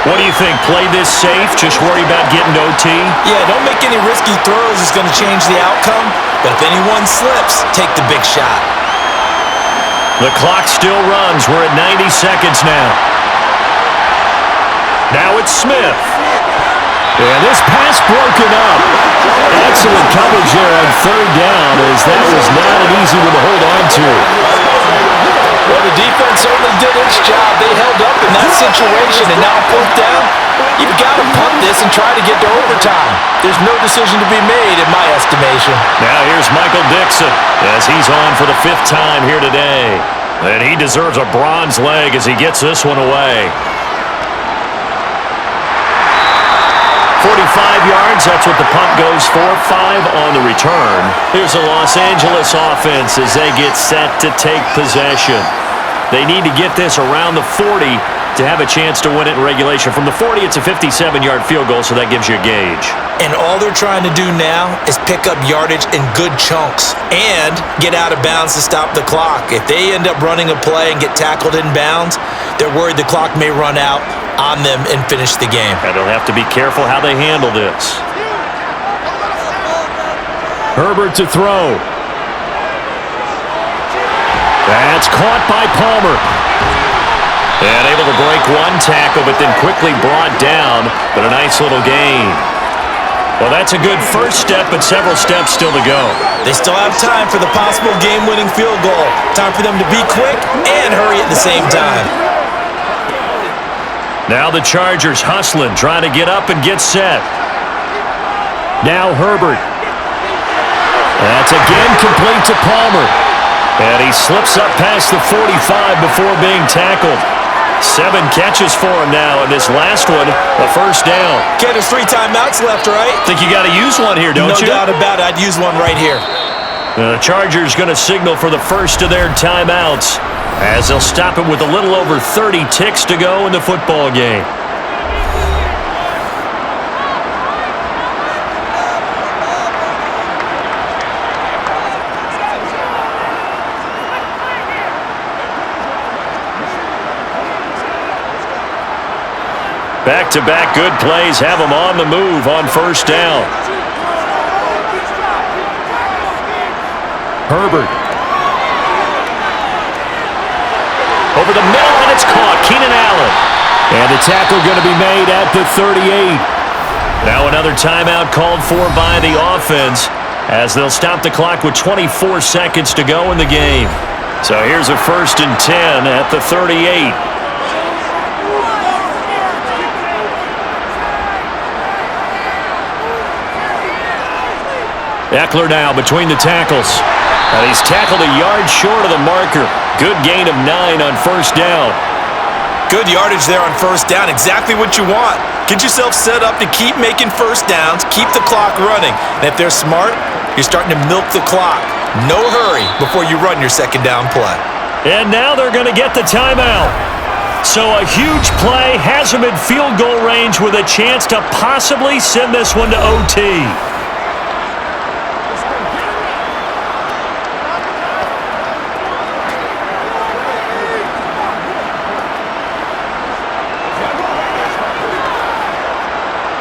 What do you think? Play this safe? Just worry about getting to OT? Yeah, don't make any risky throws. It's going to change the outcome. But if anyone slips, take the big shot. The clock still runs. We're at 90 seconds now. Now it's Smith. And this pass broken up. Excellent coverage there on 3rd down, as that was not an easy one to hold on to. Well, the defense certainly did its job. They held up in that situation, and now 4th down, you've got to punt this and try to get to overtime. There's no decision to be made in my estimation. Now here's Michael Dixon as he's on for the 5th time here today. And he deserves a bronze leg as he gets this one away. 45 yards, that's what the punt goes for. 5 on the return. Here's the Los Angeles offense as they get set to take possession. They need to get this around the 40 to have a chance to win it in regulation. From the 40, it's a 57-yard field goal, so that gives you a gauge. And all they're trying to do now is pick up yardage in good chunks and get out of bounds to stop the clock. If they end up running a play and get tackled in bounds, they're worried the clock may run out on them and finish the game. And they'll have to be careful how they handle this. Herbert to throw. That's caught by Palmer. And able to break one tackle, but then quickly brought down. But a nice little gain. Well, that's a good first step, but several steps still to go. They still have time for the possible game-winning field goal. Time for them to be quick and hurry at the same time. Now the Chargers hustling, trying to get up and get set. Now Herbert. That's again complete to Palmer. And he slips up past the 45 before being tackled. 7 catches for him now, and this last one, a first down. Okay, there's 3 timeouts left, right? Think you got to use one here, don't you? No doubt about it. I'd use one right here. The Chargers going to signal for the first of their timeouts as they'll stop it with a little over 30 ticks to go in the football game. Back-to-back good plays have them on the move on first down. Herbert. Over the middle, and it's caught. Keenan Allen. And the tackle going to be made at the 38. Now another timeout called for by the offense as they'll stop the clock with 24 seconds to go in the game. So here's a 1st and 10 at the 38. Eckler now between the tackles. And he's tackled a yard short of the marker. Good gain of 9 on 1st down. Good yardage there on 1st down. Exactly what you want. Get yourself set up to keep making 1st downs, keep the clock running. And if they're smart, you're starting to milk the clock. No hurry before you run your 2nd down play. And now they're going to get the timeout. So a huge play has them in field goal range with a chance to possibly send this one to OT.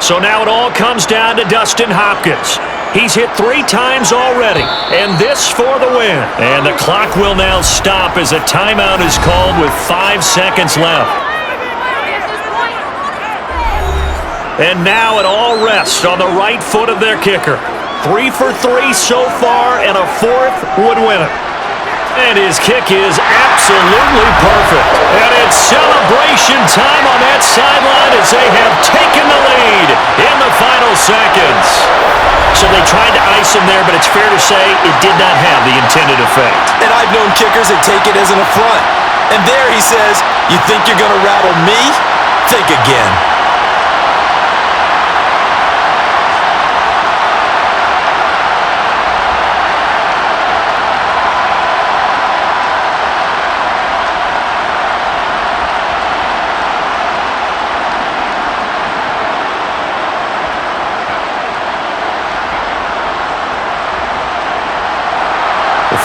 So now it all comes down to Dustin Hopkins. He's hit 3 times already, and this for the win. And the clock will now stop as a timeout is called with 5 seconds left. And now it all rests on the right foot of their kicker. 3 for 3 so far, and a 4th would win it. And his kick is absolutely perfect. And it's celebration time on that sideline as they have taken the lead in the final seconds. So they tried to ice him there, but it's fair to say it did not have the intended effect. And I've known kickers that take it as an affront. And there he says, you think you're going to rattle me? Think again.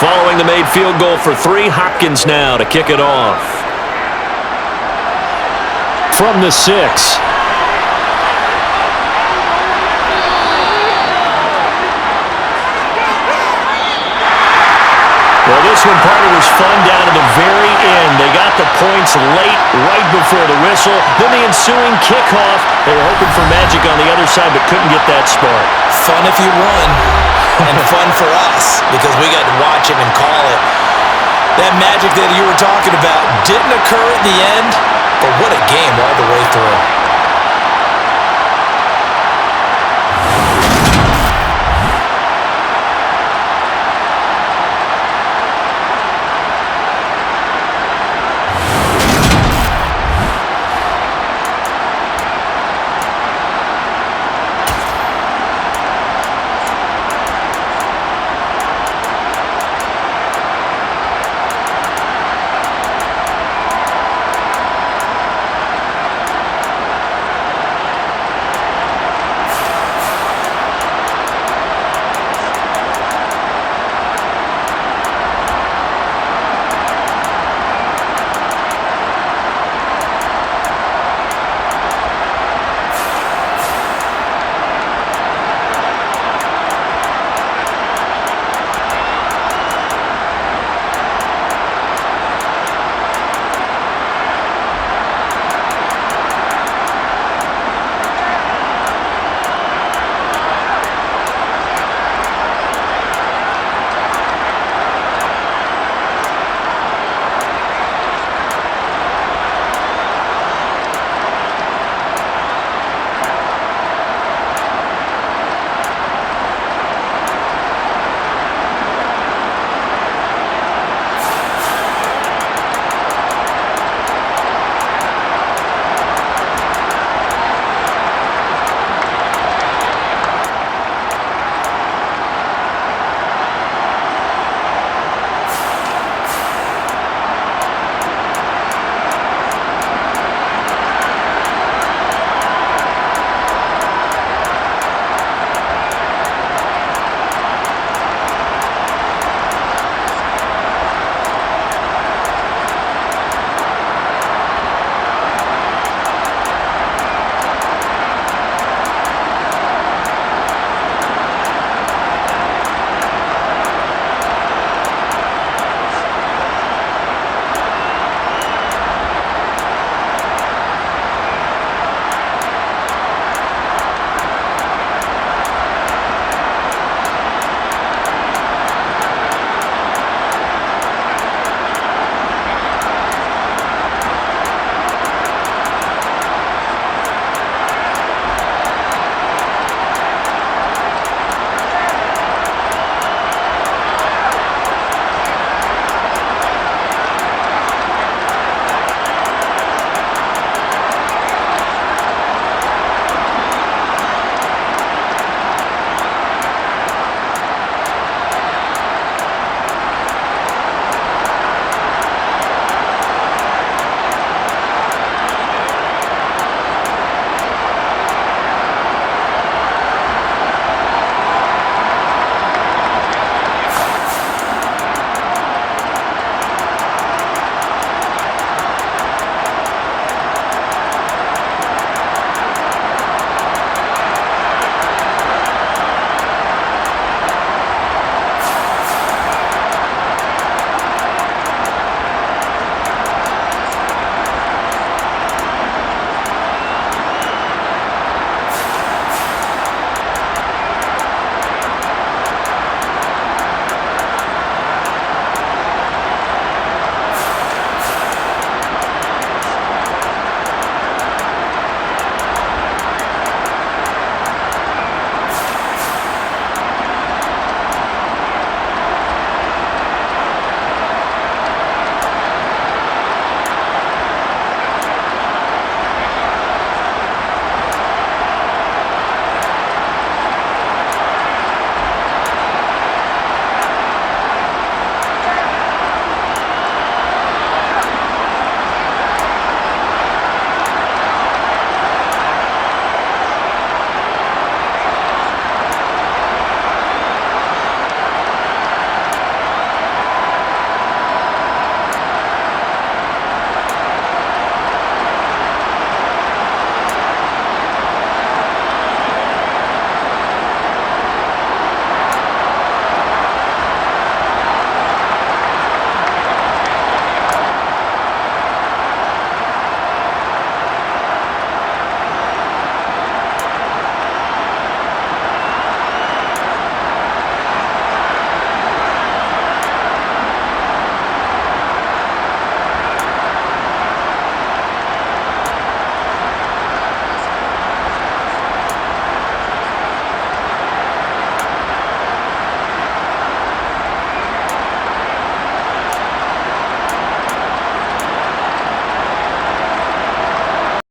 Following the made field goal for 3, Hopkins now to kick it off. From the 6. Well, this one, partner, was fun down to the very end. They got the points late, right before the whistle. Then the ensuing kickoff. They were hoping for magic on the other side, but couldn't get that spark. Fun if you won, and fun for us, because we got to watch it and call it. That magic that you were talking about didn't occur at the end, but what a game all the way through.